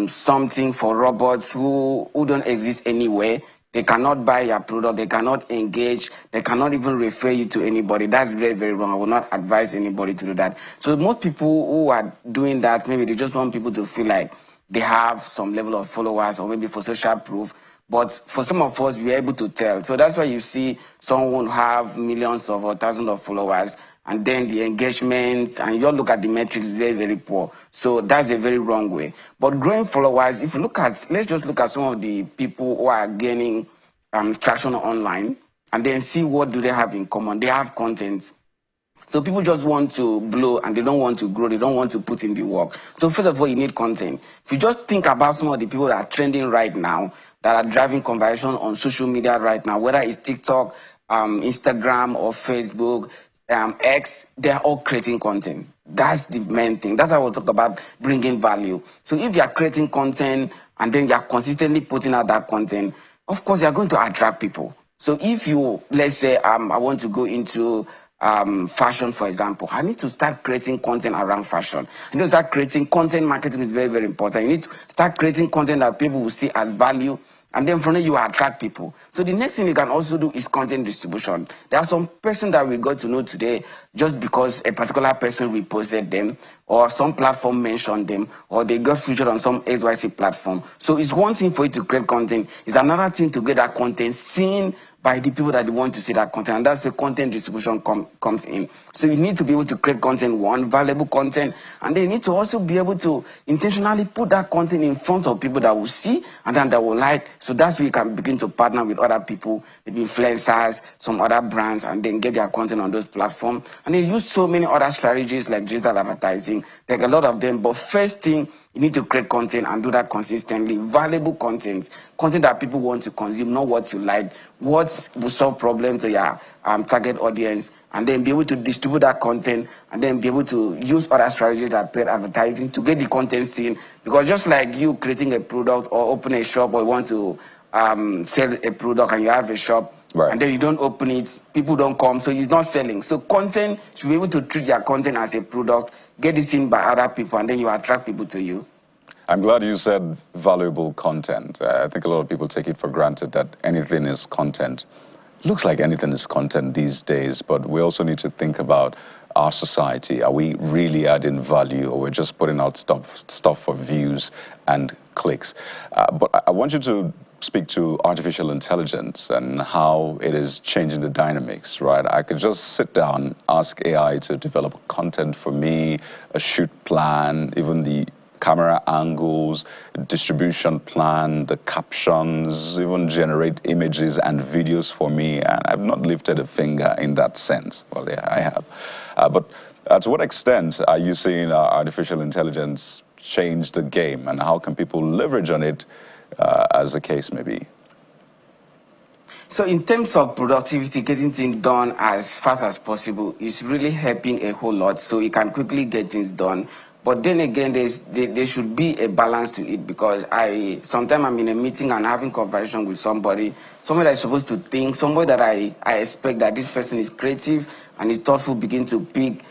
something for robots who don't exist anywhere. They cannot buy your product, they cannot engage, they cannot even refer you to anybody. That's very, very wrong. I will not advise anybody to do that. So most people who are doing that, maybe they just want people to feel like they have some level of followers, or maybe for social proof. But for some of us, we're able to tell. So that's why you see someone have millions of or thousands of followers, and then the engagement, and you look at the metrics, very, very poor. So that's a very wrong way. But growing followers, if you look at, let's just look at some of the people who are gaining traction online, and then see what do they have in common. They have content. So people just want to blow, and they don't want to grow. They don't want to put in the work. So first of all, you need content. If you just think about some of the people that are trending right now, that are driving conversation on social media right now, whether it's TikTok, Instagram, or Facebook, X, they're all creating content. That's the main thing. That's how we'll talk about bringing value. So if you're creating content and then you're consistently putting out that content, of course, you're going to attract people. So if you, let's say, I want to go into fashion, for example, I need to start creating content around fashion. I need to start creating content. Marketing is very, very important. You need to start creating content that people will see as value, and then from there you attract people. So the next thing you can also do is content distribution. There are some person that we got to know today just because a particular person reposted them, or some platform mentioned them, or they got featured on some XYZ platform. So it's one thing for you to create content. It's another thing to get that content seen by the people that want to see that content, and that's where content distribution comes in. So you need to be able to create content, one, valuable content, and then you need to also be able to intentionally put that content in front of people that will see and then that will like. So that's where you can begin to partner with other people, maybe influencers, some other brands, and then get their content on those platforms. And they use so many other strategies like digital advertising, like a lot of them. But first thing, you need to create content and do that consistently. Valuable content that people want to consume, not what you like, what will solve problems to your target audience, and then be able to distribute that content, and then be able to use other strategies like paid advertising to get the content seen. Because just like you creating a product or open a shop, or you want to sell a product and you have a shop, right, and then you don't open it, people don't come, so it's not selling. So content, should be able to treat your content as a product, get it seen by other people, and then you attract people to you. I'm glad you said valuable content. I think a lot of people take it for granted that anything is content. Looks like anything is content these days, but we also need to think about our society. Are we really adding value, or we're just putting out stuff for views and clicks? But I want you to speak to artificial intelligence and how it is changing the dynamics, right? I could just sit down, ask AI to develop content for me, a shoot plan, even the camera angles, distribution plan, the captions, even generate images and videos for me. And I've not lifted a finger in that sense. Well, yeah, I have. But to what extent are you seeing artificial intelligence change the game, and how can people leverage on it as the case may be? So in terms of productivity, getting things done as fast as possible is really helping a whole lot, so you can quickly get things done. But then again, there should be a balance to it, because sometimes I'm in a meeting and having conversation with somebody that is supposed to think, somebody that I expect that this person is creative and is thoughtful, begin to pick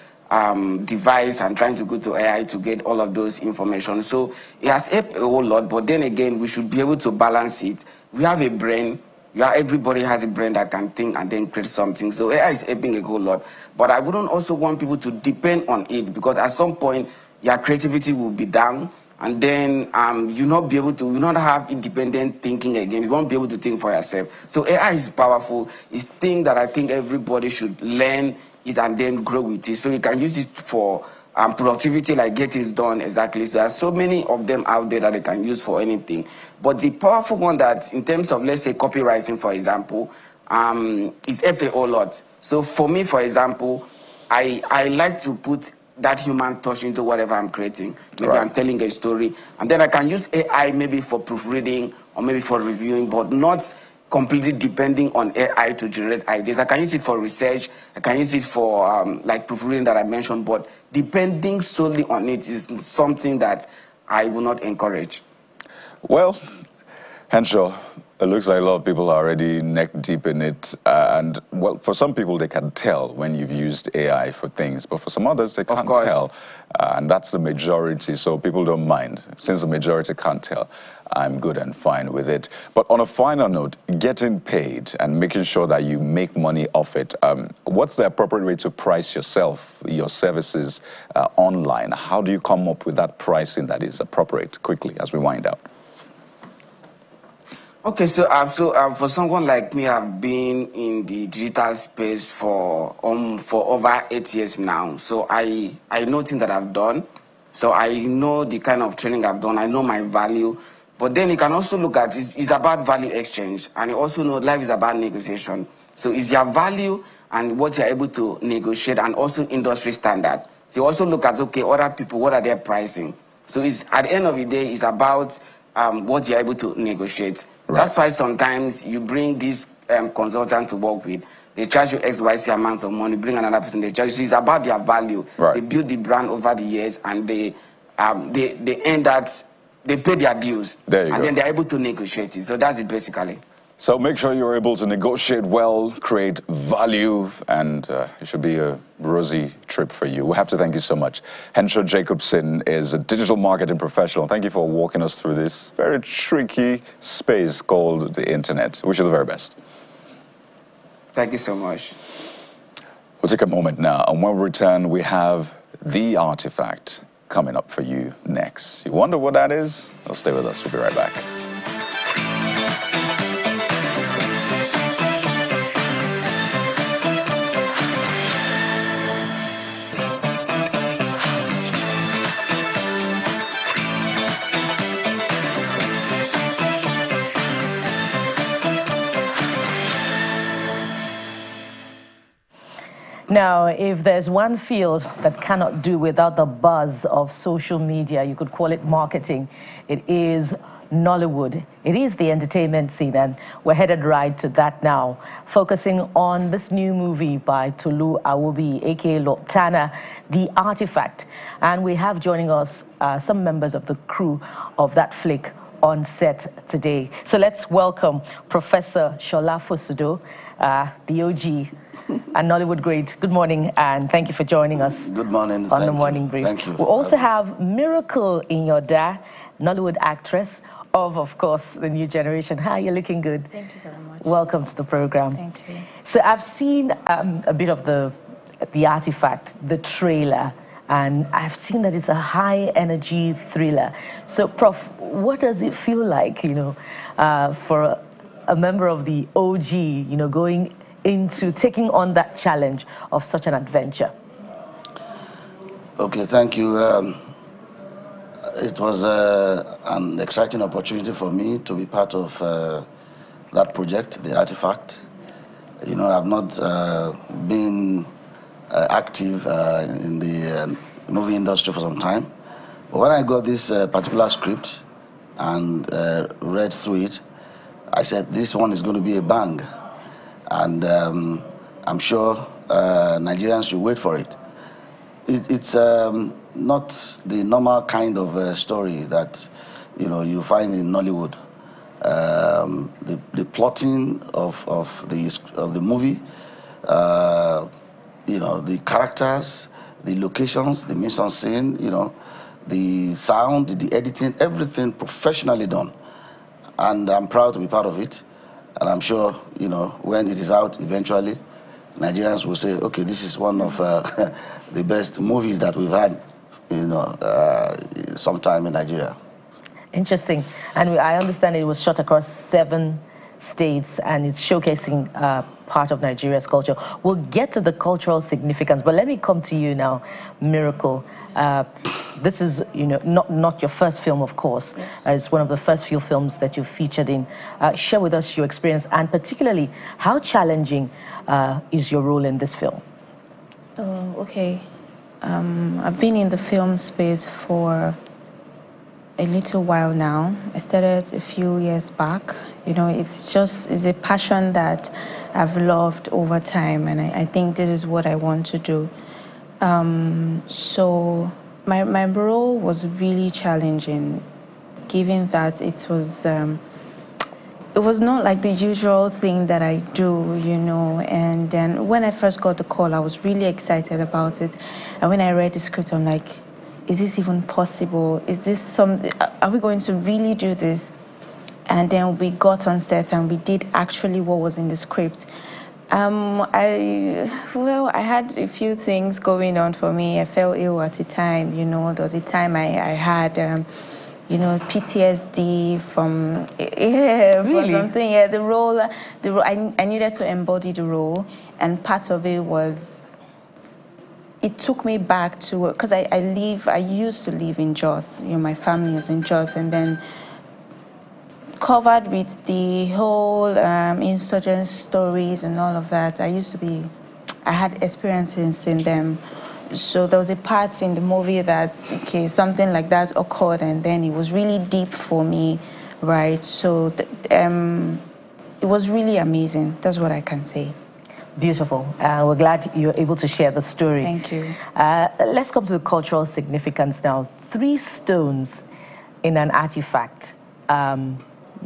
device and trying to go to AI to get all of those information. So it has helped a whole lot, but then again, we should be able to balance it. We have a brain. Everybody has a brain that can think and then create something. So AI is helping a whole lot. But I wouldn't also want people to depend on it, because at some point, your creativity will be down, and then you not have independent thinking again. You won't be able to think for yourself. So AI is powerful. It's a thing that I think everybody should learn it and then grow with it. So you can use it for productivity, like get it done exactly. So there's so many of them out there that they can use for anything. But the powerful one that, in terms of, let's say, copywriting, for example, it's helped a whole lot. So for me, for example, I like to put that human touch into whatever I'm creating. Maybe I'm telling a story, and then I can use AI maybe for proofreading or maybe for reviewing, but not completely depending on AI to generate ideas. I can use it for research. I can use it for like proofreading that I mentioned, but depending solely on it is something that I will not encourage. Well, Henshaw, it looks like a lot of people are already neck deep in it. And, well, for some people, they can tell when you've used AI for things. But for some others, they can't tell. And that's the majority, so people don't mind. Since the majority can't tell, I'm good and fine with it. But on a final note, getting paid and making sure that you make money off it, what's the appropriate way to price yourself, your services online? How do you come up with that pricing that is appropriate quickly as we wind up? Okay, so for someone like me, I've been in the digital space for over 8 years now. So I know things that I've done. So I know the kind of training I've done. I know my value. But then you can also look at it's about value exchange, and you also know life is about negotiation. So it's your value and what you're able to negotiate, and also industry standard. So you also look at, okay, other people, what are their pricing? So it's, at the end of the day, it's about what you're able to negotiate. Right. That's why sometimes you bring this consultant to work with. They charge you XYZ amounts of money, bring another person, they charge you. So it's about their value. Right. They build the brand over the years, and they end that, they pay their dues. There you go. And then they're able to negotiate it. So that's it basically. So make sure you're able to negotiate well, create value, and it should be a rosy trip for you. We have to thank you so much. Henshaw Jacobson is a digital marketing professional. Thank you for walking us through this very tricky space called the internet. Wish you the very best. Thank you so much. We'll take a moment now, and when we return, we have The Artifact coming up for you next. You wonder what that is? Well, stay with us. We'll be right back. Now, if there's one field that cannot do without the buzz of social media, you could call it marketing, it is Nollywood. It is the entertainment scene, and we're headed right to that now, focusing on this new movie by Tolu Awobi, aka Lotana, The Artifact. And we have joining us some members of the crew of that flick on set today. So let's welcome Professor Shola Fosudo, the OG and Nollywood great. Good morning, and thank you for joining us. Good morning. On the morning brief. Thank you. We also have Miracle Inyoda, Nollywood actress of course, the new generation. Hi, you're looking good. Thank you very much. Welcome to the program. Thank you. So I've seen a bit of the Artifact, the trailer, and I've seen that it's a high-energy thriller. So, Prof, what does it feel like, for a member of the OG, going into taking on that challenge of such an adventure? Okay, thank you. It was an exciting opportunity for me to be part of that project, The Artifact. I've not been active in the movie industry for some time. But when I got this particular script and read through it, I said, this one is going to be a bang. And I'm sure Nigerians should wait for it. It's not the normal kind of story that you find in Nollywood. The plotting of the movie, the characters, the locations, the mise en scene, the sound, the editing, everything professionally done. And I'm proud to be part of it. And I'm sure, when it is out eventually, Nigerians will say, okay, this is one of the best movies that we've had, sometime in Nigeria. Interesting. And I understand it was shot across 7 states, and it's showcasing part of Nigeria's culture. We'll get to the cultural significance, but let me come to you now, Miracle. This is, not your first film, of course. Yes. It's one of the first few films that you featured in. Share with us your experience, and particularly, how challenging is your role in this film? Okay. I've been in the film space for a little while now. I started a few years back. It's a passion that I've loved over time, and I think this is what I want to do. So my role was really challenging, given that it was not like the usual thing that I do, and then when I first got the call, I was really excited about it. And when I read the script, I'm like, is this even possible? Is this are we going to really do this? And then we got on set and we did actually what was in the script. I had a few things going on for me. I felt ill at the time, there was a time I had, PTSD from, Really? from something. Yeah, the role, I needed to embody the role, and part of it was, it took me back to, because I used to live in Jos, my family was in Jos, and then covered with the whole insurgent stories and all of that. I had experiences in them. So there was a part in the movie that, okay, something like that occurred, and then it was really deep for me, right? So it was really amazing. That's what I can say. Beautiful. We're glad you're able to share the story. Thank you. Let's come to the cultural significance now. 3 stones in an artifact.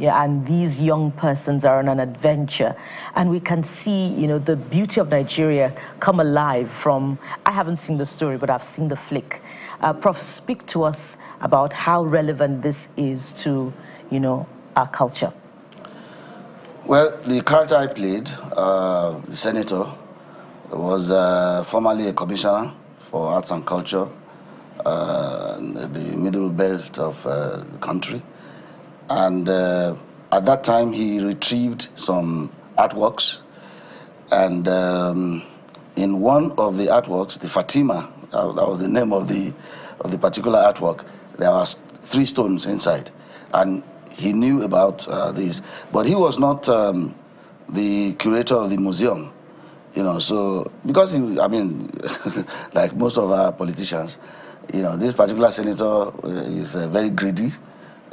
And these young persons are on an adventure, and we can see, the beauty of Nigeria come alive from. I haven't seen the story, but I've seen the flick. Prof, speak to us about how relevant this is to, our culture. Well, the character I played, the senator, was formerly a commissioner for arts and culture, the middle belt of the country. And at that time, he retrieved some artworks. And in one of the artworks, the Fatima, that was the name of the particular artwork, there was 3 stones inside. And he knew about these. But he was not the curator of the museum. So because like most of our politicians, this particular senator is very greedy.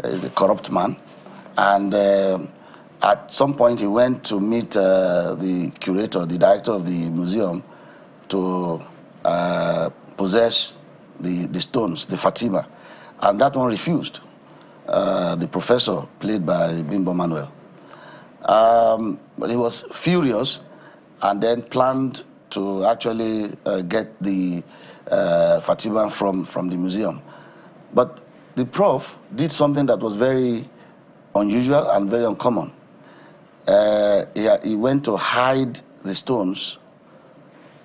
Is a corrupt man, and at some point he went to meet the curator, the director of the museum, to possess the stones, the Fatima, and that one refused. The professor, played by Bimbo Manuel, but he was furious, and then planned to actually get the Fatima from the museum, but the prof did something that was very unusual and very uncommon. He went to hide the stones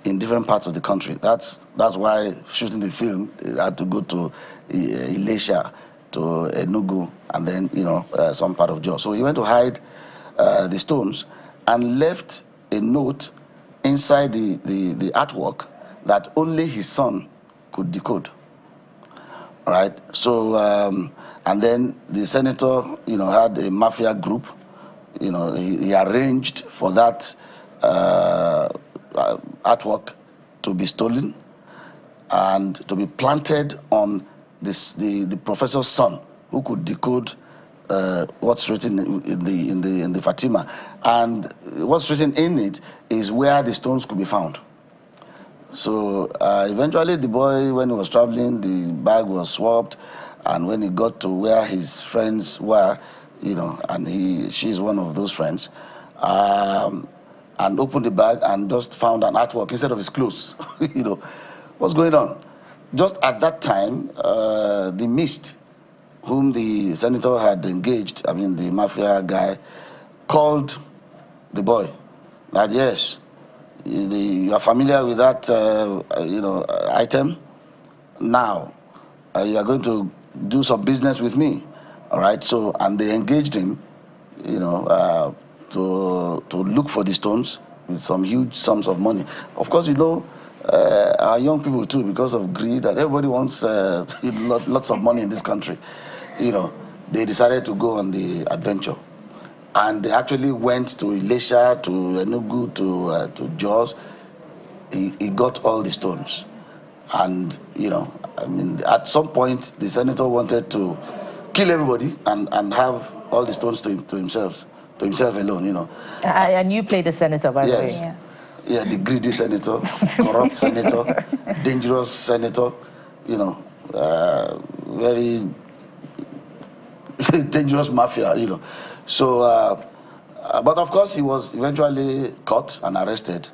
in different parts of the country. That's why shooting the film, he had to go to Ilesha, to Enugu, and then some part of Jos. So he went to hide the stones and left a note inside the artwork that only his son could decode. Right. So, and then the senator, had a mafia group. He arranged for that artwork to be stolen and to be planted on the professor's son, who could decode what's written in the Fatima, and what's written in it is where the stones could be found. So eventually, the boy, when he was traveling, the bag was swapped, and when he got to where his friends were, you know, and she's one of those friends, and opened the bag and just found an artwork instead of his clothes. You know, what's going on? Just at that time, the Mist, whom the senator had engaged, I mean the mafia guy, called the boy. That yes, you are familiar with that, item. Now, you are going to do some business with me, all right? So, and they engaged him, you know, to look for the stones with some huge sums of money. Of course, you know, our young people too, because of greed, that everybody wants lots of money in this country. You know, they decided to go on the adventure, and they actually went to Elisha, to Enugu, to Jos. He got all the stones, and you know, I mean, at some point the senator wanted to kill everybody and have all the stones to himself alone. You know. And you played the senator, by the way. Yes. Yeah, the greedy senator, corrupt senator, dangerous senator. You know, very dangerous mafia, you know. So, but of course, he was eventually caught and arrested.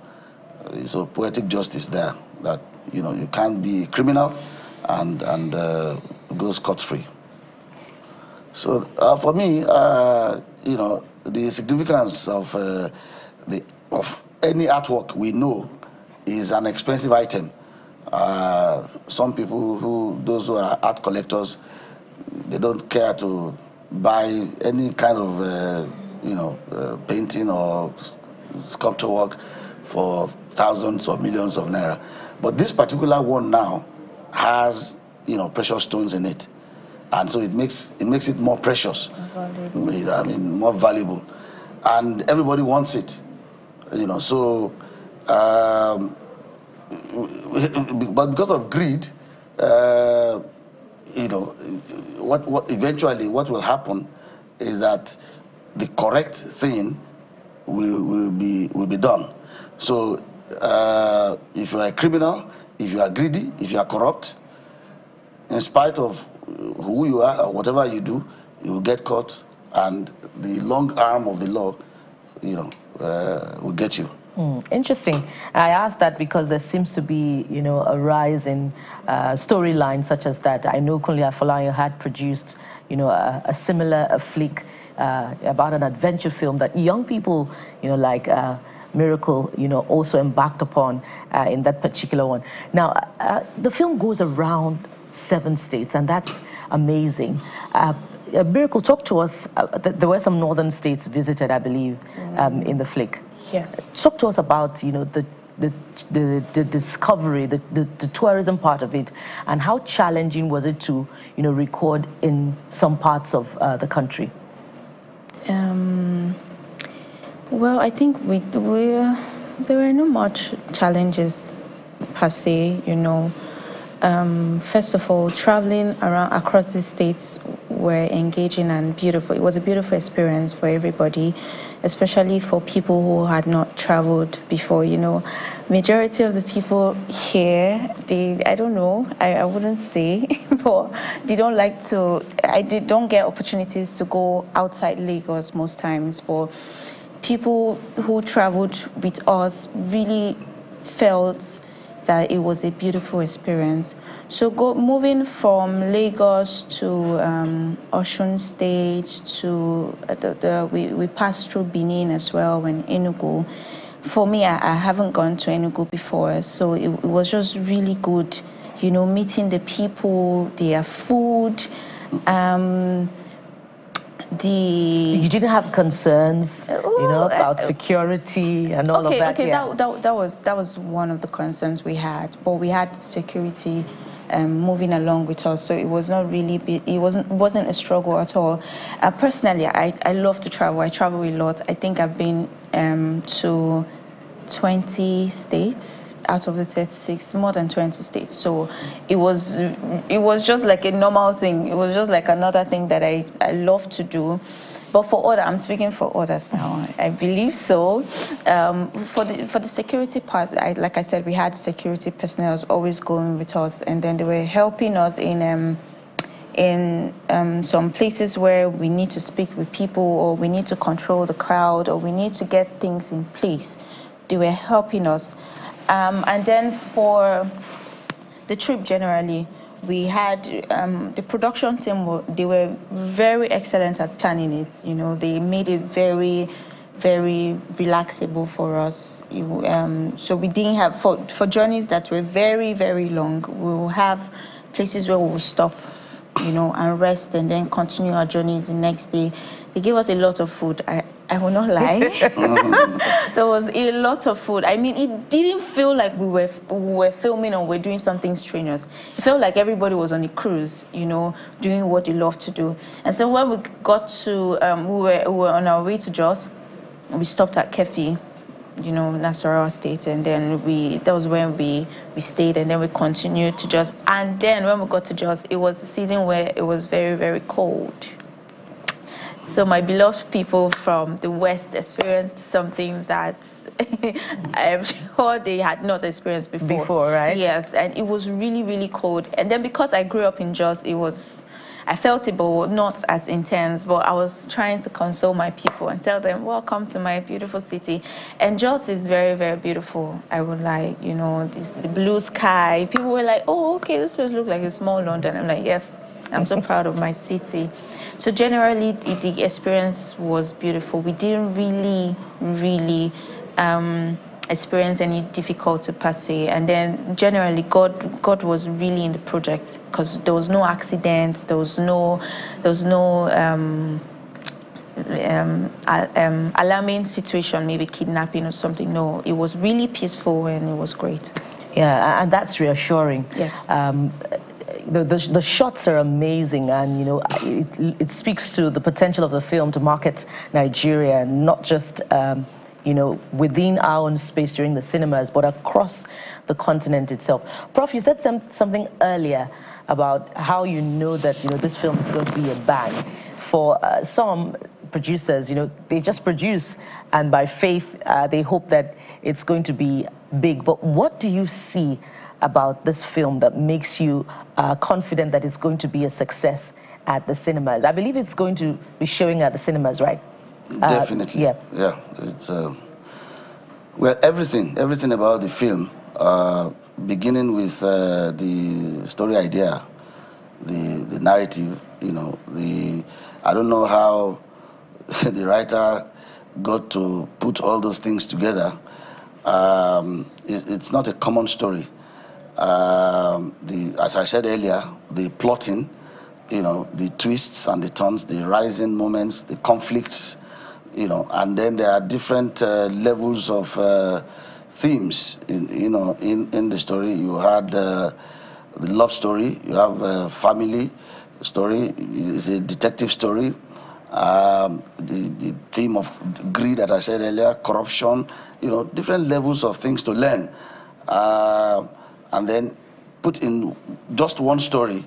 So poetic justice there, that you know you can't be a criminal and go scot-free. So for me, you know, the significance of any artwork we know is an expensive item. Some people those who are art collectors, they don't care to buy any kind of painting or sculpture work for thousands or millions of naira. But this particular one now has, you know, precious stones in it, and so it makes it more precious. Valuable. I mean, more valuable, and everybody wants it, you know. So, but because of greed, you know, what eventually what will happen is that the correct thing will be done. So if you are a criminal, if you are greedy, if you are corrupt, in spite of who you are or whatever you do, you will get caught, and the long arm of the law, you know, will get you. Interesting. I asked that because there seems to be, you know, a rise in storylines such as that. I know Kunle Afolayan had produced, you know, a similar flick about an adventure film that young people, you know, like Miracle, you know, also embarked upon in that particular one. Now, the film goes around 7 states, and that's amazing. Miracle, talk to us. There were some northern states visited, I believe, in the flick. Yes. Talk to us about, you know, the discovery, the tourism part of it, and how challenging was it to, you know, record in some parts of the country? Well, I think there were not much challenges per se, you know. First of all, traveling around across the states were engaging and beautiful. It was a beautiful experience for everybody, especially for people who had not traveled before. You know, majority of the people here, I don't know, I wouldn't say, but they don't like to. Don't get opportunities to go outside Lagos most times. But people who traveled with us really felt that it was a beautiful experience. So moving from Lagos to Osun State to we passed through Benin as well, and Enugu. For me, I haven't gone to Enugu before, so it was just really good, you know, meeting the people, their food. You didn't have concerns, you know, about security and all of that. Okay, yeah. that was one of the concerns we had, but we had security moving along with us, so it was not really it wasn't a struggle at all. Personally, I love to travel. I travel a lot. I think I've been to 20 states. out of the 36, more than 20 states. So it was just like a normal thing. It was just like another thing that I love to do. But for others, I'm speaking for others now. I believe so. For the security part, like I said, we had security personnel always going with us, and then they were helping us in some places where we need to speak with people, or we need to control the crowd, or we need to get things in place. They were helping us. And then for the trip generally, we had the production team, they were very excellent at planning it. You know, they made it very, very relaxable for us. So we didn't have, for journeys that were very, very long, we will have places where we will stop, you know, and rest, and then continue our journey the next day. They gave us a lot of food. I will not lie. There was a lot of food. I mean, it didn't feel like we were filming or we're doing something strenuous. It felt like everybody was on a cruise, you know, doing what they love to do. And so when we got to, we were on our way to Jos. We stopped at Kefi, you know, Nasarawa State, and then that was when we stayed, and then we continued to Jos. And then when we got to Jos, it was the season where it was very, very cold. So my beloved people from the West experienced something that I'm sure they had not experienced before. Before, right? Yes, and it was really, really cold. And then because I grew up in Jos, I felt it, but not as intense. But I was trying to console my people and tell them, welcome to my beautiful city. And Jos is very, very beautiful, I would lie. You know, the blue sky. People were like, oh, okay, this place looks like a small London. I'm like, yes, I'm so proud of my city. So generally, the experience was beautiful. We didn't really experience any difficulty per se. And then generally, God was really in the project, because there was no accidents, there was no alarming situation, maybe kidnapping or something. No, it was really peaceful, and it was great. Yeah, and that's reassuring. Yes. The shots are amazing, and you know, it speaks to the potential of the film to market Nigeria, not just you know, within our own space during the cinemas, but across the continent itself. Prof, you said something earlier about how you know that, you know, this film is going to be a bang. For some producers, you know, they just produce, and by faith they hope that it's going to be big. But what do you see about this film that makes you confident that it's going to be a success at the cinemas? I believe it's going to be showing at the cinemas, right? Definitely. Yeah. It's well, everything about the film, beginning with the story idea, the narrative. You know, I don't know how the writer got to put all those things together. It's not a common story. As I said earlier, the plotting, you know, the twists and the turns, the rising moments, the conflicts, you know, and then there are different levels of themes in the story. You had the love story, you have a family story, it's a detective story, the theme of greed, as I said earlier, corruption, you know, different levels of things to learn, and then put in just one story.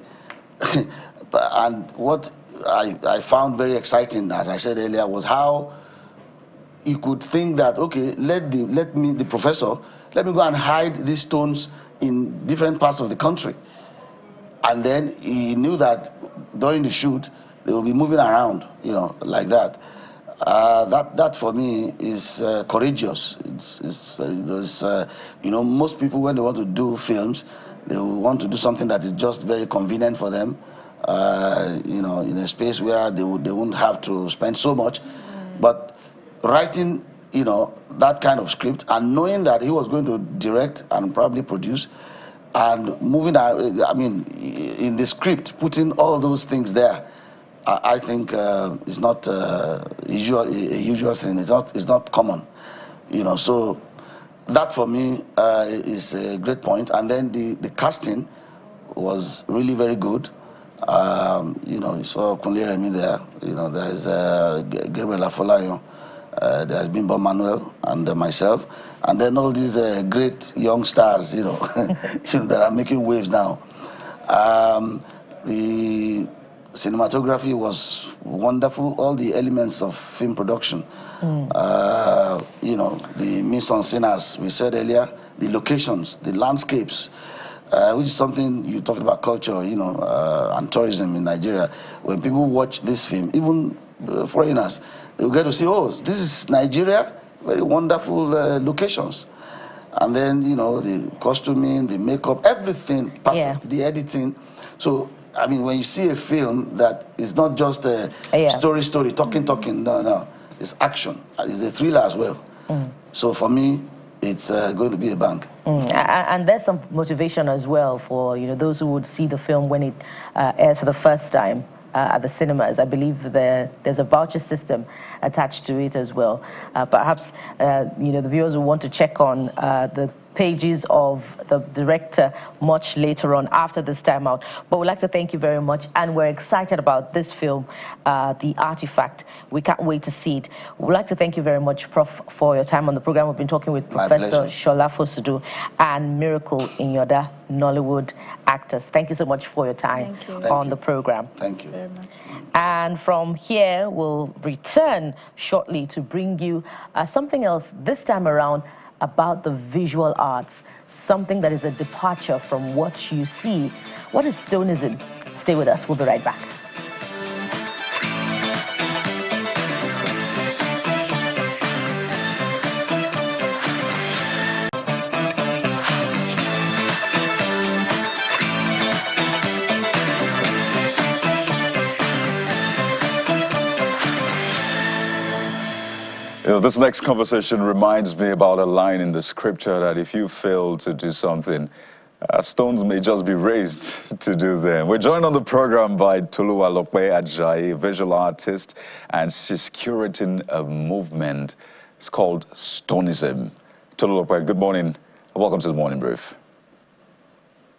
And what I found very exciting, as I said earlier, was how you could think that, okay, let the professor, let me go and hide these stones in different parts of the country. And then he knew that during the shoot, they will be moving around, you know, like that. That for me is courageous. You know, most people, when they want to do films, they will want to do something that is just very convenient for them, you know, in a space where they won't have to spend so much. But writing, you know, that kind of script, and knowing that he was going to direct and probably produce, and moving, I mean, in the script, putting all those things there, I think is not a usual thing. It's not common, you know. So that for me is a great point. And then the casting was really very good. You know, you saw Kunle Remi there. You know, there's Gabriel Afolayan. There's been Bob Manuel and myself, and then all these great young stars, that are making waves now. The cinematography was wonderful. All the elements of film production, the mise en scène, as we said earlier, the locations, the landscapes, which is something you talked about culture, and tourism in Nigeria. When people watch this film, even foreigners, they will get to see, oh, this is Nigeria, very wonderful locations. And then, the costuming, the makeup, everything perfect, the editing. So, I mean, when you see a film that is not just a story, talking, no. It's action. It's a thriller as well. So for me, it's going to be a bang. And there's some motivation as well for those who would see the film when it airs for the first time at the cinemas. I believe there's a voucher system attached to it as well. Perhaps the viewers will want to check on the pages of the director much later on after this time out. But we'd like to thank you very much, and we're excited about this film, The Artifact. We can't wait to see it. We'd like to thank you very much, Prof, for your time on the program. We've been talking with Professor Shola Fosudu and Miracle Inyoda, Nollywood actors. Thank you so much for your time on the program. Thank you very much. And from here, we'll return shortly to bring you something else this time around about the visual arts, something that is a departure from what you see. What is stonism? Stay with us. We'll be right back. This next conversation reminds me about a line in the scripture that if you fail to do something, stones may just be raised to do them. We're joined on the program by Toluwalope Ajayi, visual artist, and she's curating a movement. It's called stonism. Toluwalope, good morning. Welcome to the Morning Brief.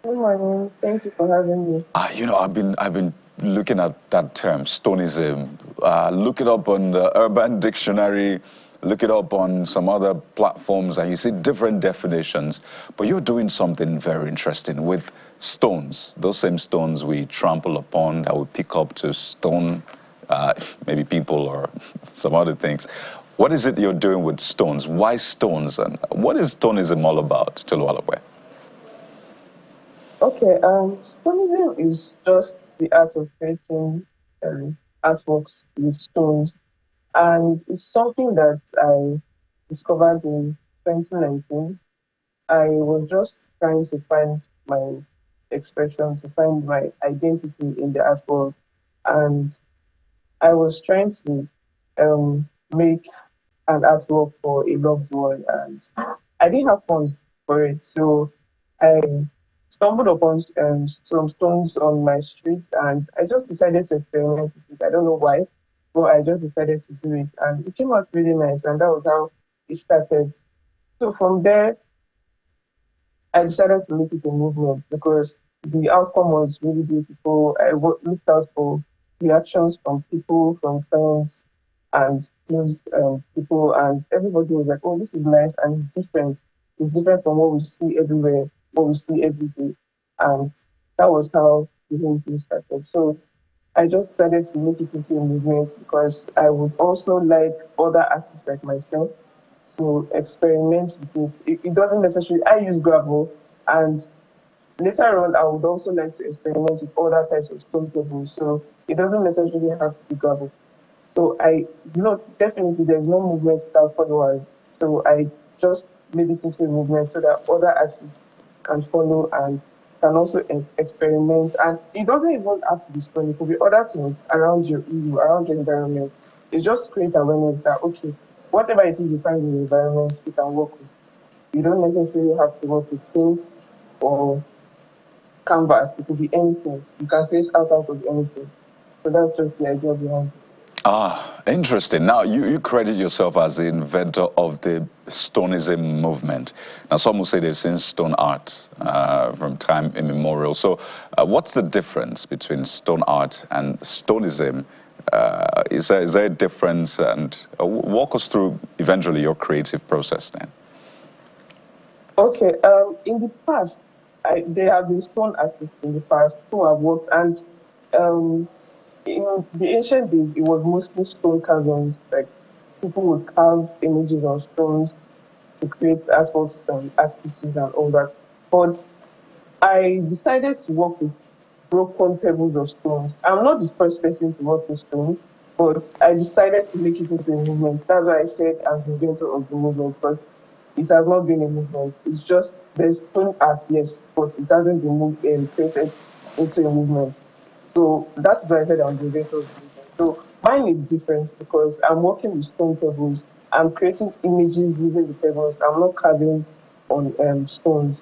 Good morning. Thank you for having me. I've been looking at that term, stonism. Look it up on the Urban Dictionary. Look it up on some other platforms, and you see different definitions. But you're doing something very interesting with stones. Those same stones we trample upon, that we pick up to stone, maybe people or some other things. What is it you're doing with stones? Why stones? And what is stonism all about, Toluwalope? Okay, stonism is just the art of creating artworks with stones. And it's something that I discovered in 2019. I was just trying to find my expression, to find my identity in the art world. And I was trying to make an artwork for a loved one, and I didn't have funds for it. So I stumbled upon some stones on my street, and I just decided to experiment with it. I don't know why, but I just decided to do it, and it came out really nice, and that was how it started. So from there, I decided to make it a movement because the outcome was really beautiful. I looked out for reactions from people, from friends, and close people, and everybody was like, "Oh, this is nice and it's different. It's different from what we see everywhere, what we see every day." And that was how the whole thing started. So I just decided to make it into a movement because I would also like other artists like myself to experiment with it. It doesn't necessarily, I use gravel, and later on I would also like to experiment with other types of stone tables. So it doesn't necessarily have to be gravel. So definitely there's no movement without followers. So I just made it into a movement so that other artists can follow and can also experiment. And it doesn't even have to be stone. It could be other things around around your environment. It just create awareness that, okay, whatever it is you find in the environment, you can work with. You don't necessarily have to work with paint or canvas. It could be anything. You can create out of anything. So that's just the idea behind it. Interesting. Now, you credit yourself as the inventor of the stonism movement. Now, some will say they've seen stone art from time immemorial. So what's the difference between stone art and stonism? Is there a difference? And walk us through eventually your creative process then. Okay, in the past, there have been stone artists in the past who have worked, and um, in the ancient days, it was mostly stone carvings. Like people would carve images on stones to create artworks and art pieces and all that. But I decided to work with broken pebbles of stones. I'm not the first person to work with stone, but I decided to make it into a movement. That's why I said I'm the inventor of the movement, because it has not been a movement. It's just there's stone art, yes, but it hasn't been created into a movement. So that's why I said I'm the inventor of the movement. So mine is different because I'm working with stone pebbles. I'm creating images using the pebbles. I'm not carving on stones.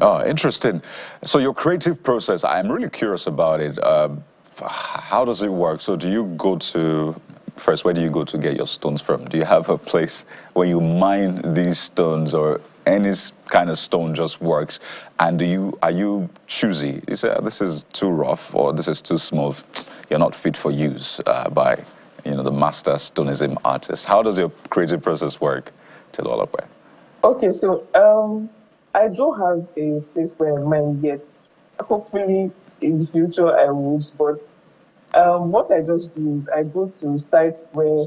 Oh, interesting. So your creative process, I'm really curious about it. How does it work? So do you go to, first, where do you go to get your stones from? Do you have a place where you mine these stones, or any kind of stone just works? And are you choosy? You say, "Oh, this is too rough," or "this is too small. You're not fit for use," by, the master stonism artist. How does your creative process work, Tilolape? Okay, so I don't have a place where mine yet. Hopefully, in the future, I would. But what I just do is I go to sites where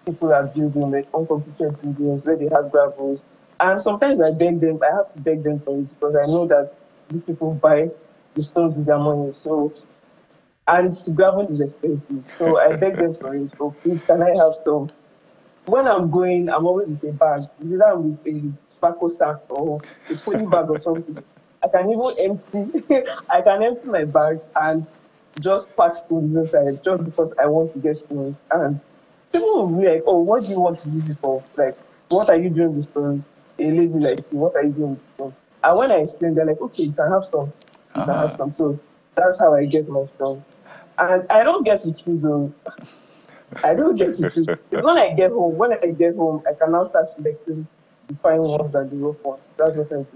people are building, like uncompleted buildings, where they have gravels. And sometimes I beg them, I have to beg them for it because I know that these people buy the stones with their money. So, and the gravel is expensive. So I beg them for it. So please, can I have some? When I'm going, I'm always with a bag. Either I'm with a tobacco sack or a poly bag or something. I can even empty, I can empty my bag and just pack stones inside just because I want to get stones. And people will be like, "Oh, what do you want to use it for? Like, what are you doing with stones? A lady like you, what are you doing with stones?" And when I explain, they're like, "Okay, you can have some. You can have Ah. some." So that's how I get my stones. And I don't get to choose those. I don't get to choose. It's when I get home. When I get home, I can now start selecting the fine ones and the rough ones. That's what I do.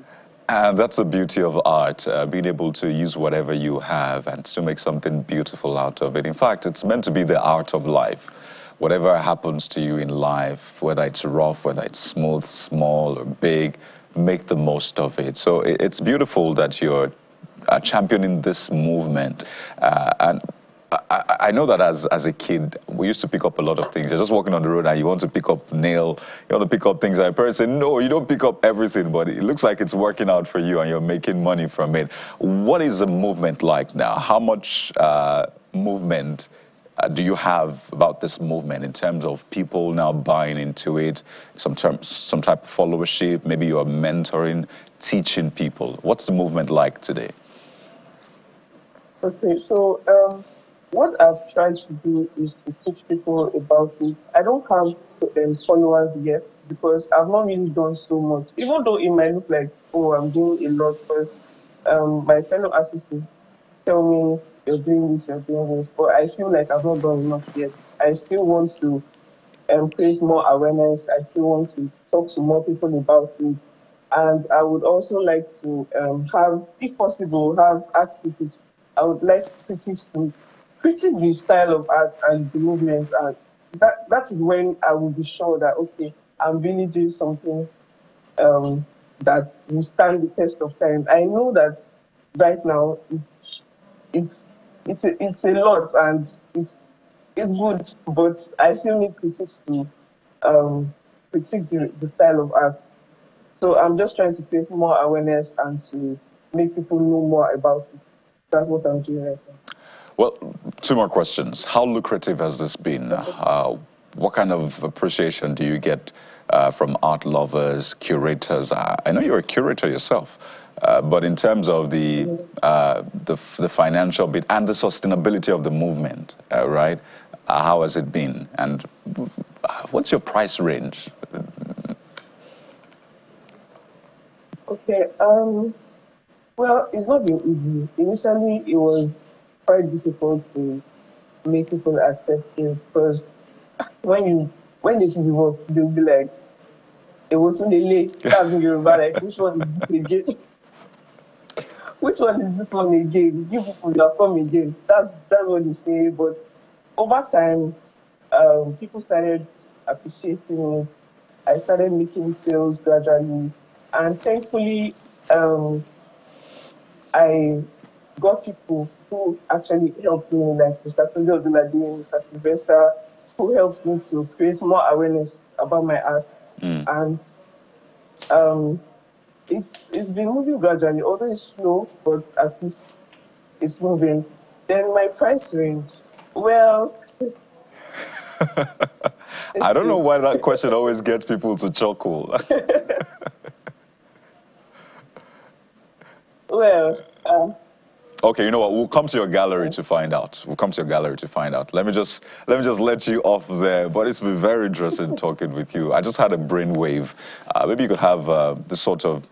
And that's the beauty of art, being able to use whatever you have and to make something beautiful out of it. In fact, it's meant to be the art of life. Whatever happens to you in life, whether it's rough, whether it's smooth, small, or big, make the most of it. So it's beautiful that you're championing this movement. And I know that as a kid, we used to pick up a lot of things. You're just walking on the road and you want to pick up nail, you want to pick up things. And parents say, "No, you don't pick up everything," but it looks like it's working out for you and you're making money from it. What is the movement like now? How much movement do you have about this movement in terms of people now buying into it, some type of followership, maybe you're mentoring, teaching people? What's the movement like today? Okay, so what I've tried to do is to teach people about it. I don't have followers yet because I've not really done so much. Even though it might look like, oh, I'm doing a lot, because my fellow artists tell me you're doing this, but I feel like I've not done enough yet. I still want to create more awareness. I still want to talk to more people about it. And I would also like to have, if possible, have art critics. I would like critics to critique the style of art and the movement. And that is when I will be sure that, okay, I'm really doing something um, that will stand the test of time. I know that right now it's it's a lot and it's good, but I still need critics to um, critique the style of art. So I'm just trying to create more awareness and to make people know more about it. That's what I'm doing right now. Well, two more questions. How lucrative has this been? What kind of appreciation do you get from art lovers, curators? I know you're a curator yourself, but in terms of the financial bit and the sustainability of the movement, right? How has it been? And what's your price range? Okay. Well, it's not been easy. Initially, it was quite difficult to make people accept it because when they see the work, they'll be like, "It was late." That's in Yoruba. Like, which one is this again? Which one is this one again? You people, you have come again. That's what they say. But over time, people started appreciating it. I started making sales gradually, and thankfully, I got people who actually helped me, like Mr. Tunde Odulade, Mr. Sylvester, who helped me to create more awareness about my art. And um, it's been moving gradually, although it's slow, but at least it's moving. Then my price range, well, I don't know why that question always gets people to chuckle. well, Okay, you know what? We'll come to your gallery to find out. We'll come to your gallery to find out. Let me just let you off there. But it's been very interesting talking with you. I just had a brainwave. Maybe you could have this sort of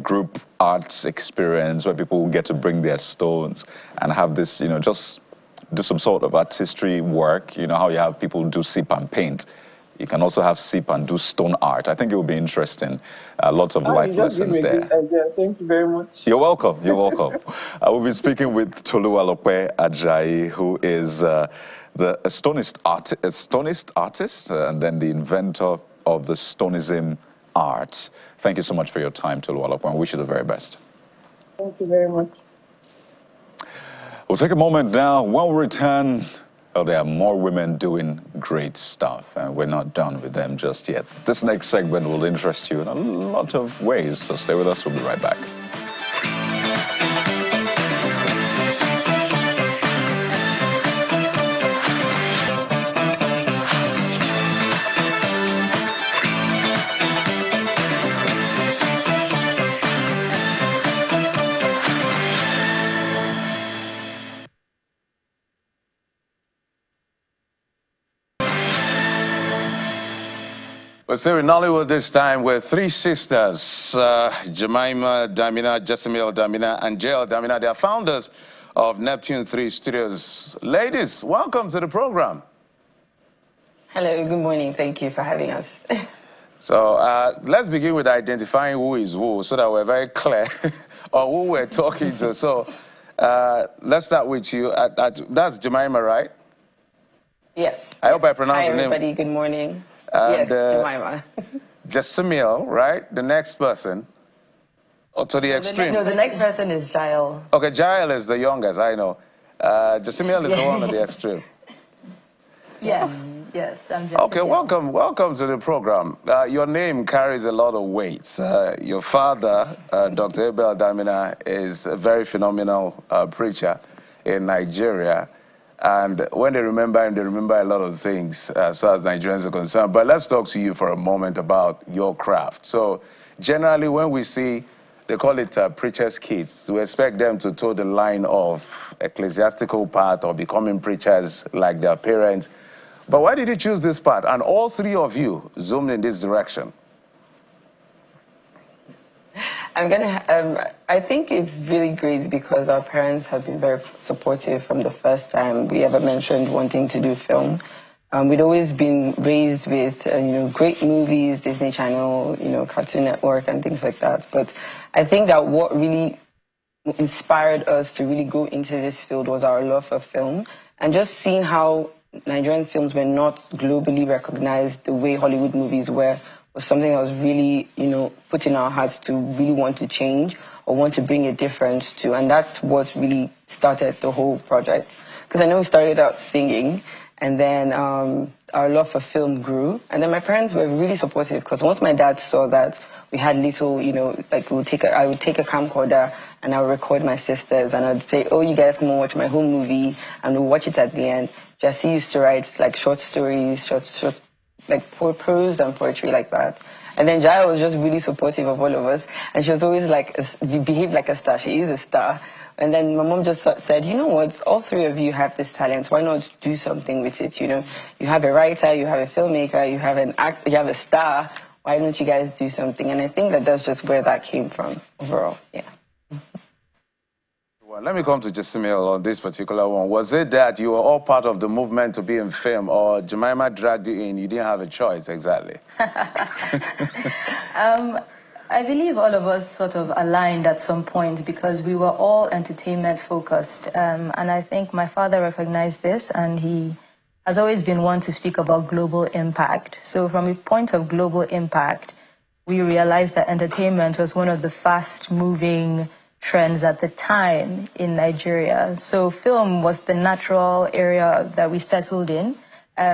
group arts experience where people get to bring their stones and have this, just do some sort of artistry work. You know how you have people do sip and paint. You can also have sip and do stone art. I think it would be interesting. Lots of life lessons there. You just gave me a good idea. Thank you very much. You're welcome. You're welcome. I will be speaking with Toluwalope Ajayi, who is the stonist artist, and then the inventor of the stonism art. Thank you so much for your time, Toluwalope, and wish you the very best. Thank you very much. We'll take a moment now. When we return, there are more women doing great stuff, and we're not done with them just yet. This next segment will interest you in a lot of ways, so stay with us. We'll be right back. We're still in Nollywood this time with three sisters, Jemima Damina, Jessamine Damina, and Jael Damina. They are founders of Neptune 3 Studios. Ladies, welcome to the program. Hello, good morning. Thank you for having us. So let's begin with identifying who is who so that we're very clear on who we're talking to. So let's start with you. That's Jemima, right? Yes. I hope I pronounced the name. Hi, everybody. Good morning. And, yes, Jemima. Jessamine, right? The next person. Or to the extreme. No, the next person is Jael. Okay, Jael is the youngest, I know. Jessamine is the one at the extreme. Yes, yes, I'm just. Okay, welcome to the program. Your name carries a lot of weight. Your father, Dr. Abel Damina, is a very phenomenal preacher in Nigeria. And when they remember him, they remember a lot of things as far as Nigerians are concerned. But let's talk to you for a moment about your craft. So generally when we see, they call it preacher's kids, we expect them to toe the line of ecclesiastical path or becoming preachers like their parents. But why did you choose this path? And all three of you zoomed in this direction. I think it's really great because our parents have been very supportive from the first time we ever mentioned wanting to do film. We'd always been raised with, great movies, Disney Channel, Cartoon Network and things like that. But I think that what really inspired us to really go into this field was our love for film and just seeing how Nigerian films were not globally recognized the way Hollywood movies were. Was something that was really, put in our hearts to really want to change or want to bring a difference to. And that's what really started the whole project. Because I know we started out singing and then our love for film grew. And then my parents were really supportive because once my dad saw that we had little, like I would take a camcorder and I would record my sisters and I'd say, oh, you guys come and watch my home movie and we'll watch it at the end. Jessie used to write like short stories, like prose and poetry like that. And then Jaya was just really supportive of all of us. And she was always like, you behave like a star. She is a star. And then my mom just said, you know what, all three of you have this talent. Why not do something with it? You have a writer, you have a filmmaker, you have an actor, you have a star. Why don't you guys do something? And I think that that's just where that came from overall. Yeah. Well, let me come to Jessamine on this particular one. Was it that you were all part of the movement to be in film, or Jemima dragged you in? You didn't have a choice, exactly. I believe all of us sort of aligned at some point because we were all entertainment focused. And I think my father recognized this, and he has always been one to speak about global impact. So from a point of global impact, we realized that entertainment was one of the fast moving trends at the time in Nigeria. So film was the natural area that we settled in.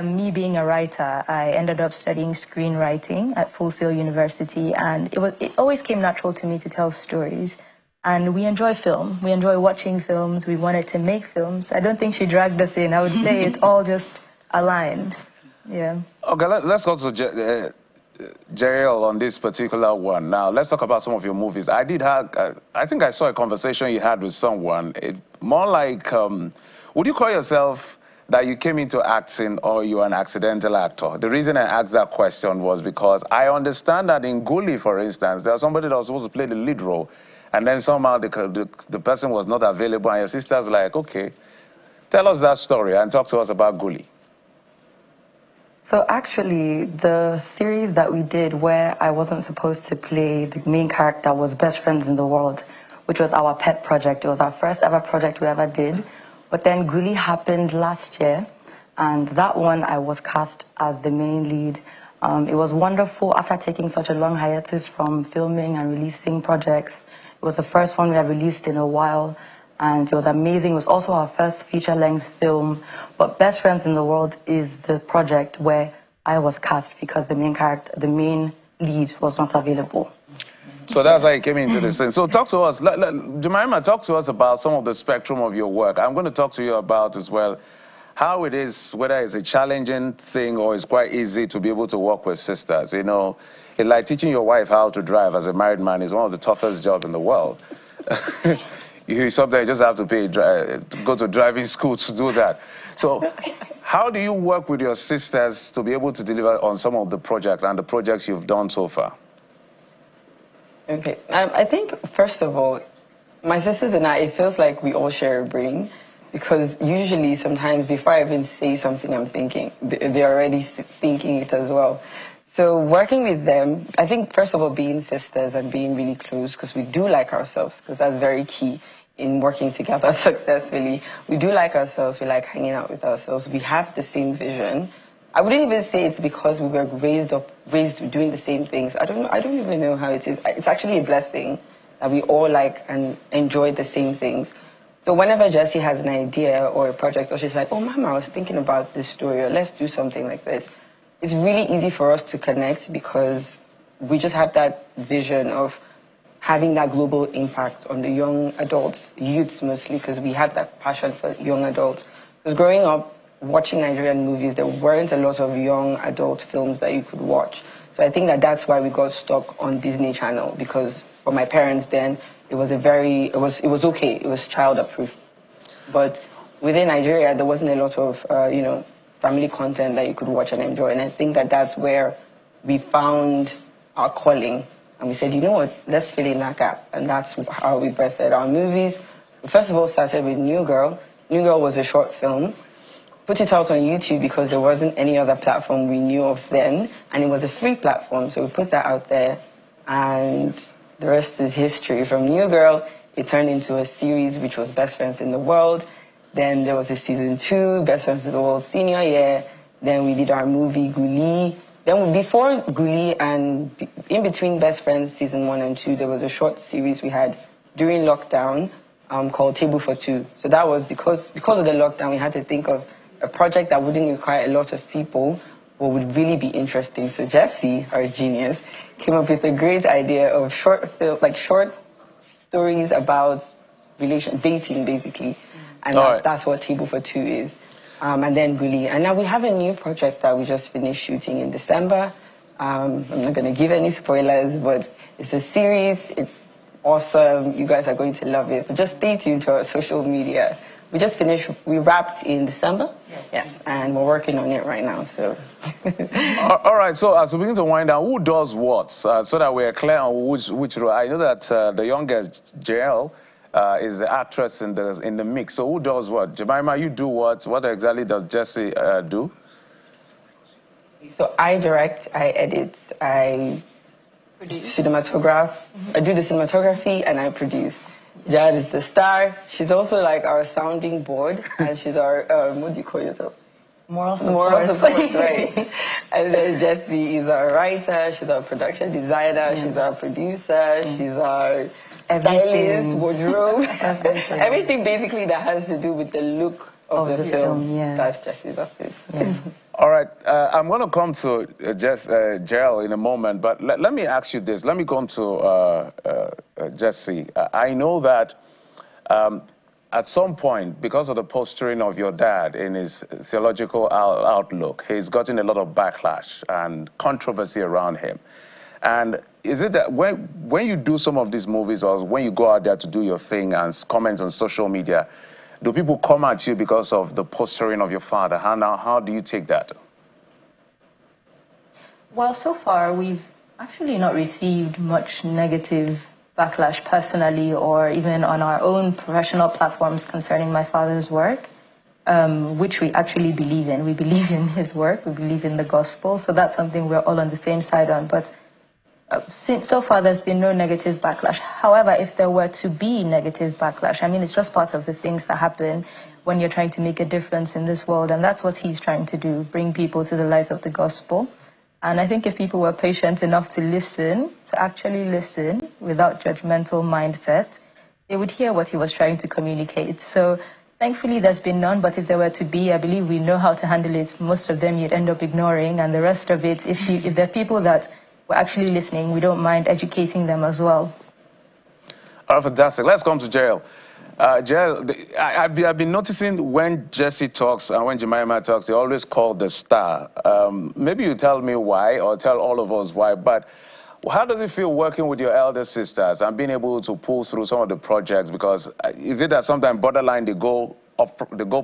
Me being a writer, I ended up studying screenwriting at Full Sail University, and it always came natural to me to tell stories. And we enjoy film. We enjoy watching films. We wanted to make films. I don't think she dragged us in. I would say it all just aligned. Yeah. Okay, let's go to Jeriel on this particular one. Now, let's talk about some of your movies. I think I saw a conversation you had with someone. More like, would you call yourself that you came into acting or you're an accidental actor? The reason I asked that question was because I understand that in Gully, for instance, there was somebody that was supposed to play the lead role, and then somehow the person was not available, and your sister's like, okay, tell us that story and talk to us about Gully. So actually, the series that we did where I wasn't supposed to play the main character was Best Friends in the World, which was our pet project. It was our first ever project we ever did. But then Gully happened last year, and that one I was cast as the main lead. It was wonderful after taking such a long hiatus from filming and releasing projects. It was the first one we had released in a while, and it was amazing. It was also our first feature-length film. But Best Friends in the World is the project where I was cast because the main lead was not available. So that's how you came into this thing. So talk to us, Jemima, talk to us about some of the spectrum of your work. I'm going to talk to you about as well how it is, whether it's a challenging thing or it's quite easy to be able to work with sisters. You know, it's like teaching your wife how to drive as a married man is one of the toughest jobs in the world. You sometimes just have to go to driving school to do that. So how do you work with your sisters to be able to deliver on some of the projects and the projects you've done so far? Okay, I think, first of all, my sisters and I, it feels like we all share a brain, because usually sometimes before I even say something I'm thinking, they're already thinking it as well. So working with them, I think, first of all, being sisters and being really close, because we do like ourselves, because that's very key in working together successfully. We do like ourselves, we like hanging out with ourselves, we have the same vision. I wouldn't even say it's because we were raised doing the same things. I don't even know how it is. It's actually a blessing that we all like and enjoy the same things. So whenever Jessie has an idea or a project, or she's like, oh, Mama, I was thinking about this story, or let's do something like this, it's really easy for us to connect because we just have that vision of having that global impact on the young adults, youths mostly, because we have that passion for young adults. Because growing up, watching Nigerian movies, there weren't a lot of young adult films that you could watch. So I think that's why we got stuck on Disney Channel, because for my parents then, it was okay, it was child approved. But within Nigeria, there wasn't a lot of, family content that you could watch and enjoy. And I think that's where we found our calling. And we said, you know what, let's fill in that gap. And that's how we birthed our movies. We first of all started with New Girl. New Girl was a short film. Put it out on YouTube because there wasn't any other platform we knew of then, and it was a free platform, so we put that out there, and the rest is history. From New Girl, it turned into a series which was Best Friends in the World. Then there was a season 2, Best Friends in the World senior year. Then we did our movie Gully. Then before Gully and in between Best Friends season 1 and 2, there was a short series we had during lockdown called Table for Two. So that was because of the lockdown, we had to think of a project that wouldn't require a lot of people, but would really be interesting. So Jessie, our genius, came up with a great idea of short stories about dating, basically. And that's what Table for Two is. And then Gully. And now we have a new project that we just finished shooting in December. I'm not going to give any spoilers, but it's a series. It's awesome. You guys are going to love it. But just stay tuned to our social media. We wrapped in December. Yes, and we're working on it right now, so. All right, so as we begin to wind down, who does what? So that we're clear on which role. I know that the youngest, Jeriel, is the actress in the mix. So who does what? Jemima, you do what? What exactly does Jessie do? So I direct, I edit, I cinematograph. I do the cinematography and I produce. Jad is the star. She's also like our sounding board, and she's our, what do you call yourself? Moral support. Moral support, right. And then Jessie is our writer, she's our production designer, she's our producer, she's our stylist, wardrobe. Everything basically that has to do with the look of the film. That's Jessie's office. All right, I'm going to come to Gerald in a moment, but let me ask you this. Let me come to Jessie. I know that at some point, because of the posturing of your dad in his theological outlook, he's gotten a lot of backlash and controversy around him. And is it that when you do some of these movies or when you go out there to do your thing and comments on social media, do people come at you because of the posturing of your father? How do you take that? Well, so far, we've actually not received much negative backlash personally or even on our own professional platforms concerning my father's work, which we actually believe in. We believe in his work. We believe in the gospel. So that's something we're all on the same side on. But since so far, there's been no negative backlash. However, if there were to be negative backlash, I mean, it's just part of the things that happen when you're trying to make a difference in this world. And that's what he's trying to do, bring people to the light of the gospel. And I think if people were patient enough to listen, to actually listen without judgmental mindset, they would hear what he was trying to communicate. So thankfully, there's been none. But if there were to be, I believe we know how to handle it. Most of them you'd end up ignoring. And the rest of it, if there are people that we're actually listening, we don't mind educating them as well. All right, fantastic. Let's come to Gerald. Gerald, I've been noticing when Jessie talks and when Jemima talks, they always call the star. Maybe you tell me why or tell all of us why, but how does it feel working with your elder sisters and being able to pull through some of the projects? Because is it that sometimes borderline they go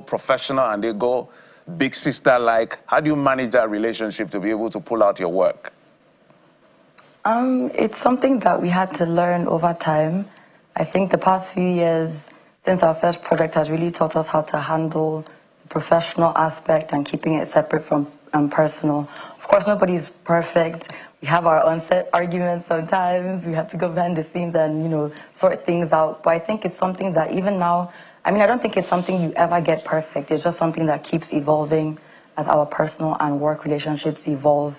professional and they go big sister-like? How do you manage that relationship to be able to pull out your work? It's something that we had to learn over time. I think the past few years, since our first project has really taught us how to handle the professional aspect and keeping it separate from personal. Of course, nobody's perfect. We have our on-set arguments sometimes. We have to go behind the scenes and, sort things out. But I think it's something that even now, I don't think it's something you ever get perfect. It's just something that keeps evolving as our personal and work relationships evolve.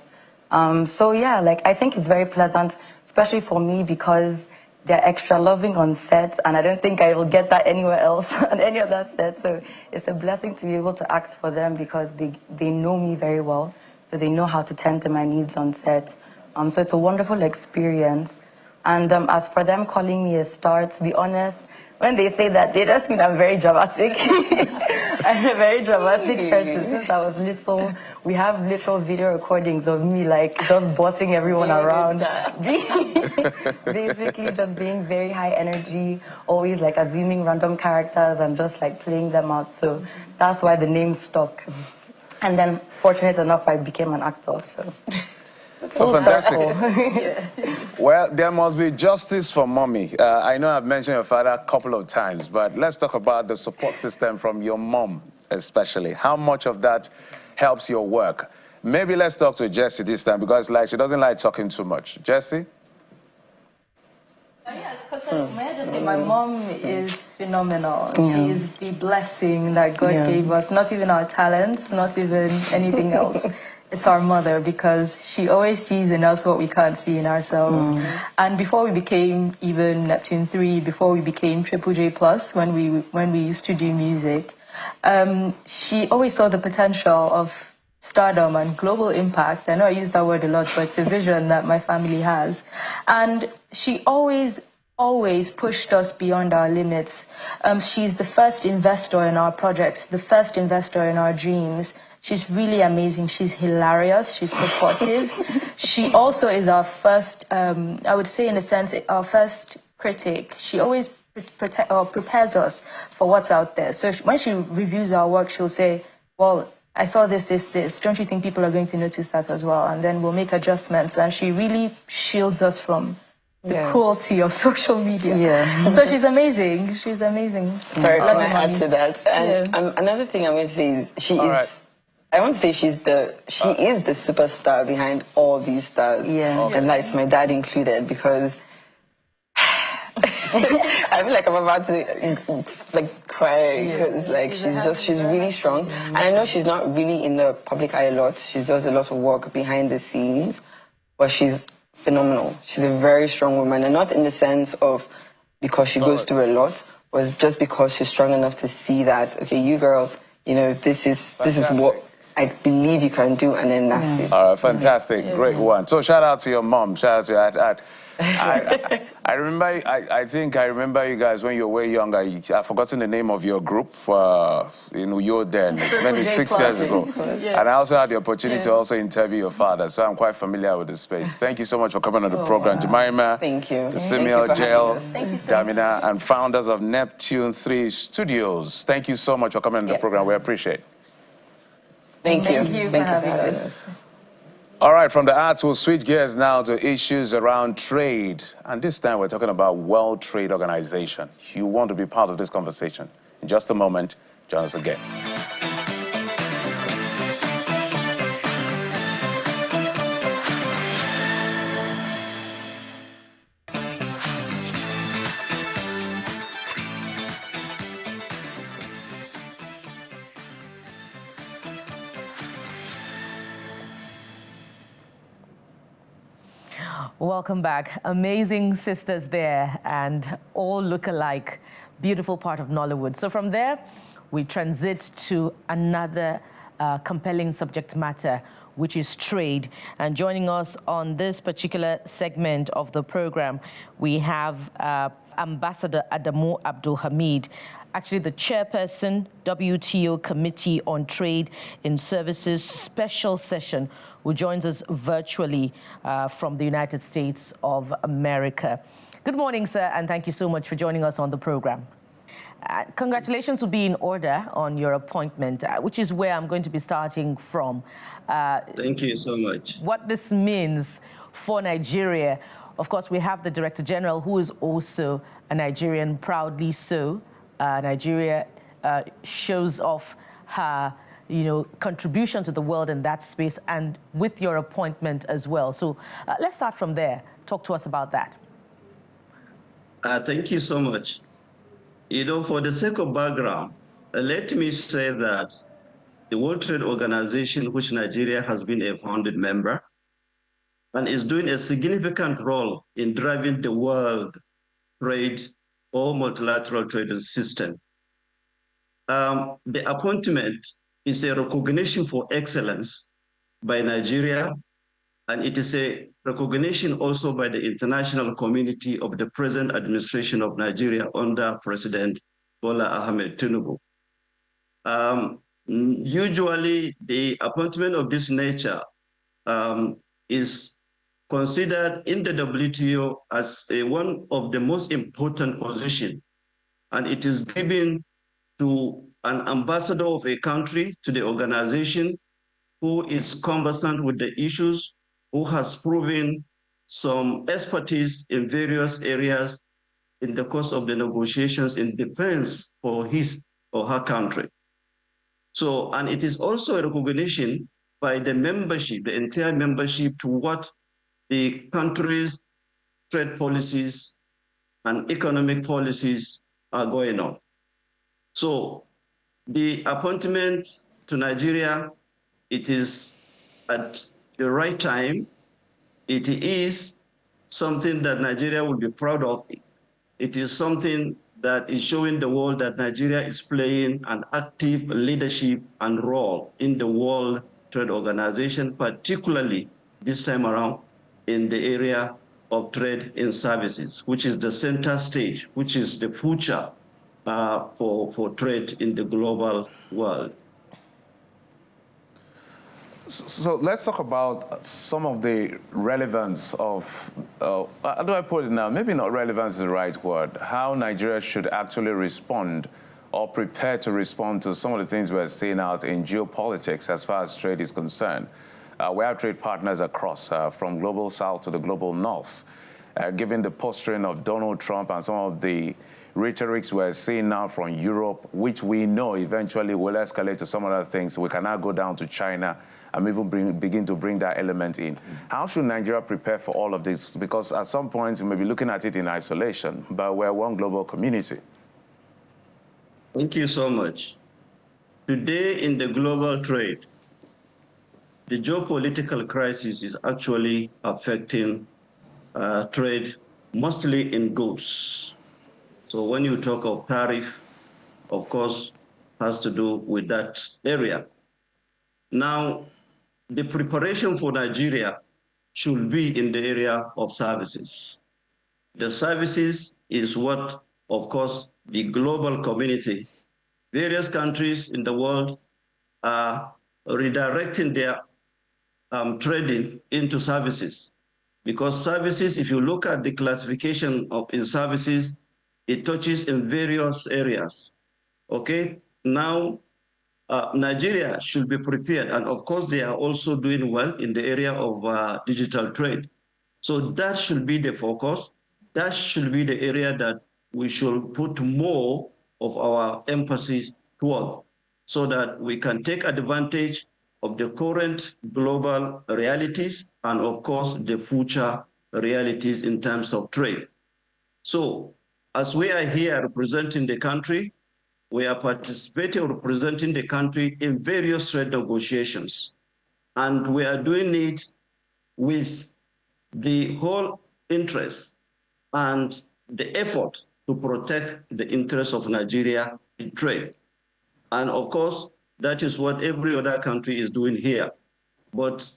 So yeah, I think it's very pleasant, especially for me because they're extra loving on set, and I don't think I will get that anywhere else on any other set. So it's a blessing to be able to act for them because they know me very well, so they know how to tend to my needs on set. So it's a wonderful experience. And as for them calling me a star, to be honest, when they say that, they just mean I'm very dramatic. I'm a very dramatic person. Since I was little, we have literal video recordings of me just bossing everyone around. Basically just being very high energy, always assuming random characters and just playing them out. So that's why the name stuck. And then fortunate enough, I became an actor, so. So fantastic. Well, there must be justice for mommy. I know I've mentioned your father a couple of times, but let's talk about the support system from your mom, especially. How much of that helps your work? Maybe let's talk to Jessie this time because she doesn't like talking too much. Jessie? Yes, because may I just say, my mom is phenomenal. She is the blessing that God gave us, not even our talents, not even anything else. It's our mother because she always sees in us what we can't see in ourselves. And before we became even Neptune 3, before we became Triple J Plus, when we used to do music, she always saw the potential of stardom and global impact. I know I use that word a lot, but it's a vision that my family has. And she always pushed us beyond our limits. She's the first investor in our projects, the first investor in our dreams. She's really amazing. She's hilarious. She's supportive. She also is our first, I would say in a sense, our first critic. She always prepares us for what's out there. So when she reviews our work, she'll say, well, I saw this. Don't you think people are going to notice that as well? And then we'll make adjustments. And she really shields us from the cruelty of social media. So she's amazing. She's amazing. Sorry, can I add to that? And another thing I'm going to say is she is I won't say she is the superstar behind all these stars. Yeah. Okay. And that's my dad included, because I feel like I'm about to cry, because she's really strong. And I know she's not really in the public eye a lot. She does a lot of work behind the scenes, but she's phenomenal. She's a very strong woman, and not in the sense of because she goes through a lot, but just because she's strong enough to see that, okay, you girls, this is what I believe you can do, and then that's it. All right, fantastic, great one. So shout out to your mom. Shout out to your I remember. I think I remember you guys when you were way younger. I've forgotten the name of your group. You were then maybe 6 years ago, and I also had the opportunity to also interview your father. So I'm quite familiar with the space. Thank you so much for coming on the program, Jemima. Thank you. To Samuel, Jail, so Damina, and founders of Neptune 3 Studios. Thank you so much for coming on the program. We appreciate it. Thank you. Thank you for having us. All right, from the arts, we'll switch gears now to issues around trade. And this time we're talking about World Trade Organization. You want to be part of this conversation. In just a moment, join us again. Welcome back. Amazing sisters there, and all look alike. Beautiful part of Nollywood. So from there, we transit to another compelling subject matter, which is trade. And joining us on this particular segment of the program, we have Ambassador Adamu Abdul Hamid, actually the chairperson, WTO Committee on Trade in Services Special Session, who joins us virtually from the United States of America. Good morning, sir, and thank you so much for joining us on the program. Congratulations will be in order on your appointment, which is where I'm going to be starting from. Thank you so much. What this means for Nigeria. Of course, we have the Director General, who is also a Nigerian, proudly so. Nigeria shows off her contribution to the world in that space, and with your appointment as well. So let's start from there. Talk to us about that. Thank you so much. For the sake of background, let me say that the World Trade Organization, which Nigeria has been a founding member, and is doing a significant role in driving the world trade or multilateral trading system. The appointment is a recognition for excellence by Nigeria, and it is a recognition also by the international community of the present administration of Nigeria under President Bola Ahmed Tinubu. Usually, the appointment of this nature is considered in the WTO as one of the most important positions, and it is given to an ambassador of a country to the organization who is conversant with the issues, who has proven some expertise in various areas in the course of the negotiations in defense for his or her country. So, and it is also a recognition by the membership, the entire membership, to what the country's trade policies and economic policies are going on. So the appointment to Nigeria, it is at the right time. It is something that Nigeria will be proud of. It is something that is showing the world that Nigeria is playing an active leadership and role in the World Trade Organization, particularly this time around in the area of trade in services, which is the center stage, which is the future for trade in the global world. So let's talk about some of the relevance of, how do I put it now? Maybe not relevance is the right word. How Nigeria should actually respond or prepare to respond to some of the things we're seeing out in geopolitics as far as trade is concerned. We have trade partners across, from global south to the global north. Given the posturing of Donald Trump and some of the rhetorics we're seeing now from Europe, which we know eventually will escalate to some other things. We can now go down to China and even begin to bring that element in. How should Nigeria prepare for all of this? Because at some point we may be looking at it in isolation, but we're one global community. Thank you so much. Today in the global trade, the geopolitical crisis is actually affecting trade mostly in goods. So when you talk of tariff, of course, has to do with that area. Now, the preparation for Nigeria should be in the area of services. The services is what, of course, the global community, various countries in the world are redirecting their trading into services. Because services, if you look at the classification in services, it touches in various areas. Okay, now Nigeria should be prepared, and of course they are also doing well in the area of digital trade. So that should be the focus. That should be the area that we should put more of our emphasis toward, so that we can take advantage of the current global realities and of course the future realities in terms of trade. So as we are here representing the country, we are participating, representing the country in various trade negotiations. And we are doing it with the whole interest and the effort to protect the interests of Nigeria in trade. And of course, that is what every other country is doing here. But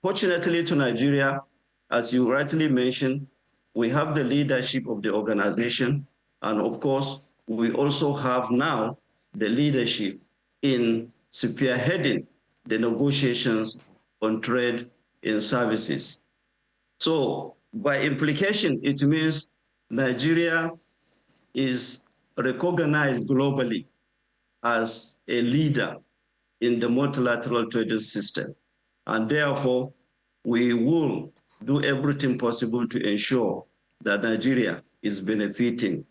fortunately to Nigeria, as you rightly mentioned, we have the leadership of the organization. And of course, we also have now the leadership in spearheading the negotiations on trade in services. So by implication, it means Nigeria is recognized globally as a leader in the multilateral trading system. And therefore, we will do everything possible to ensure that Nigeria is benefiting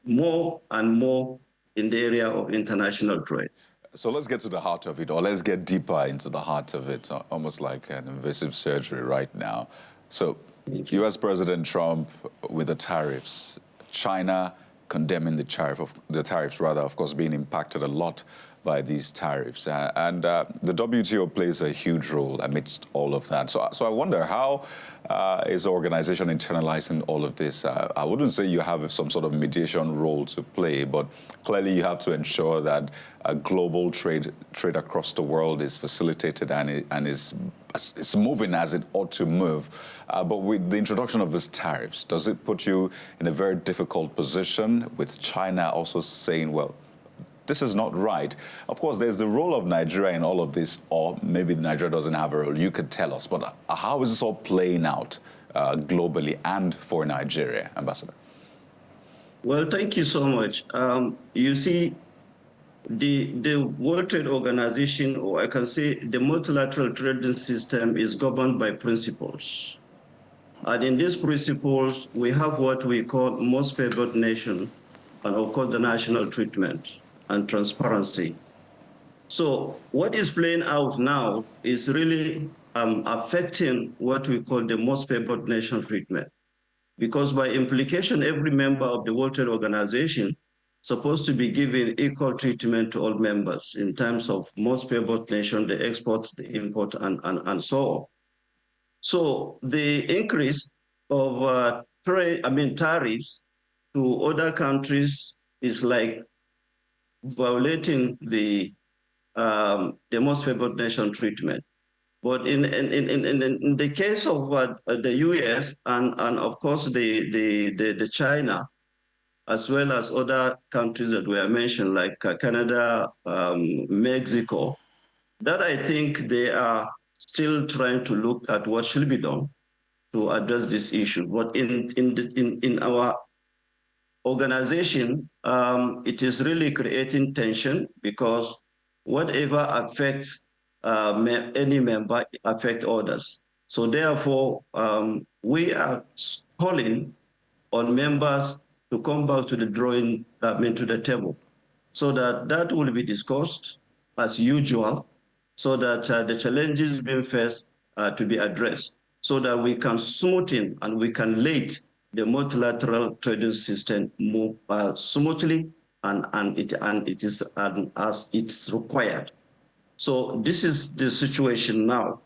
more and more in the area of international trade. So let's get to the heart of it, or let's get deeper into the heart of it, almost like an invasive surgery right now. So US President Trump with the tariffs, China condemning the tariffs, of course, being impacted a lot by these tariffs. And the WTO plays a huge role amidst all of that. So I wonder, how is the organization internalizing all of this? I wouldn't say you have some sort of mediation role to play, but clearly you have to ensure that global trade across the world is facilitated and is moving as it ought to move. But with the introduction of these tariffs, does it put you in a very difficult position, with China also saying, well, this is not right? Of course, there's the role of Nigeria in all of this, or maybe Nigeria doesn't have a role. You could tell us, but how is this all playing out globally and for Nigeria, Ambassador? Well, thank you so much. You see, the World Trade Organization, or I can say the multilateral trading system, is governed by principles. And in these principles, we have what we call most favored nation, and of course the national treatment and transparency. So what is playing out now is really affecting what we call the most favored nation treatment. Because by implication, every member of the World Trade Organization is supposed to be given equal treatment to all members in terms of most favored nation, the exports, the import, and so on. So the increase of tariffs to other countries is like violating the most favored nation treatment. But in the case of the U.S. and of course the China, as well as other countries that were mentioned, like Canada, Mexico, that I think they are still trying to look at what should be done to address this issue. But in our organization, it is really creating tension, because whatever affects any member affects others. So therefore, we are calling on members to come back to the to the table, so that will be discussed as usual, so that the challenges being faced to be addressed, so that we can smoothen and we can lead the multilateral trading system more smoothly and it is as it's required. So this is the situation now.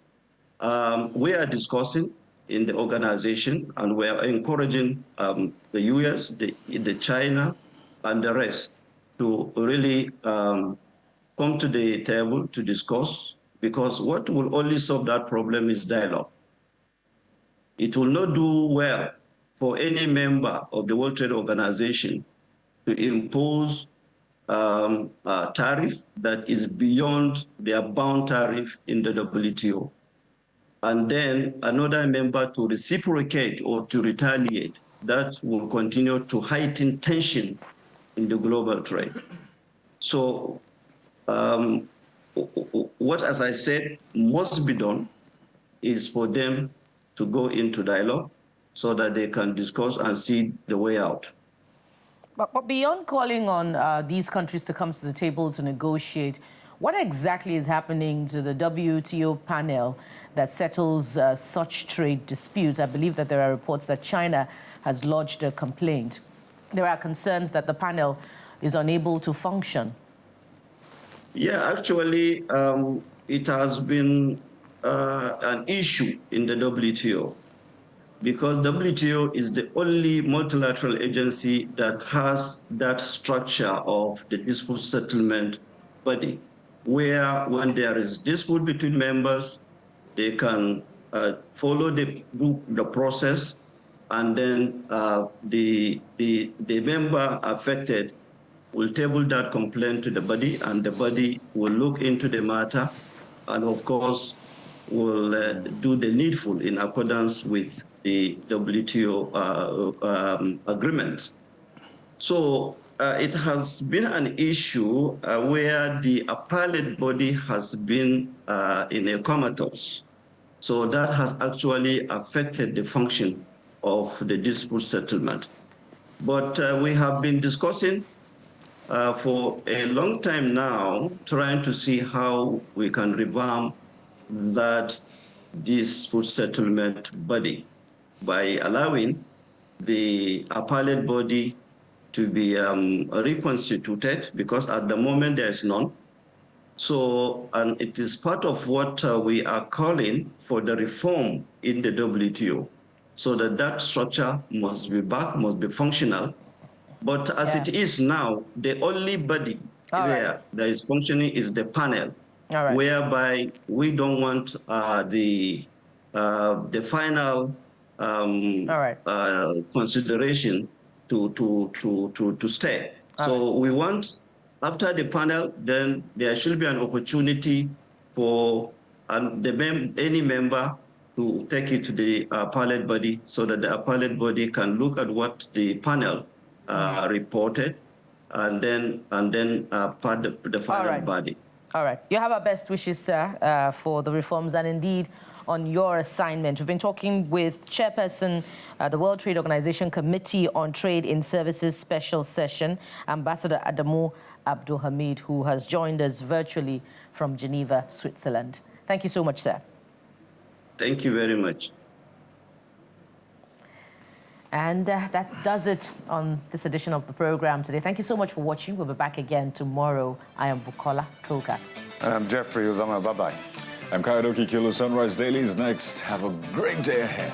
We are discussing in the organization, and we are encouraging the US, the China, and the rest to really come to the table to discuss, because what will only solve that problem is dialogue. It will not do well for any member of the World Trade Organization to impose a tariff that is beyond their bound tariff in the WTO, and then another member to reciprocate or to retaliate. That will continue to heighten tension in the global trade. So what, as I said, must be done is for them to go into dialogue so that they can discuss and see the way out. But beyond calling on these countries to come to the table to negotiate, what exactly is happening to the WTO panel that settles such trade disputes? I believe that there are reports that China has lodged a complaint. There are concerns that the panel is unable to function. Yeah, actually, it has been an issue in the WTO, because WTO is the only multilateral agency that has that structure of the dispute settlement body, where when there is dispute between members, they can follow the process, and then the member affected will table that complaint to the body, and the body will look into the matter, and of course will do the needful in accordance with the WTO agreement. So it has been an issue where the appellate body has been in a comatose. So that has actually affected the function of the dispute settlement. But we have been discussing for a long time now, trying to see how we can revamp that dispute settlement body by allowing the appellate body to be reconstituted, because at the moment there is none. So, and it is part of what we are calling for the reform in the WTO, so that structure must be back, must be functional. But as it is now, the only body that is functioning is the panel, whereby we don't want the final consideration to stay. So we want, after the panel, then there should be an opportunity for any member to take it to the appellate body, so that the appellate body can look at what the panel reported, and then part the final body. All right. You have our best wishes, sir, for the reforms and indeed on your assignment. We've been talking with Chairperson, the World Trade Organization Committee on Trade in Services Special Session, Ambassador Adamu Abdulhamid, who has joined us virtually from Geneva, Switzerland. Thank you so much, sir. Thank you very much. And that does it on this edition of the program today. Thank you so much for watching. We'll be back again tomorrow. I am Bukola Toka. And I'm Jeffrey Uzama. Bye-bye. I'm Kayadoki Kilo. Sunrise Daily is next. Have a great day ahead.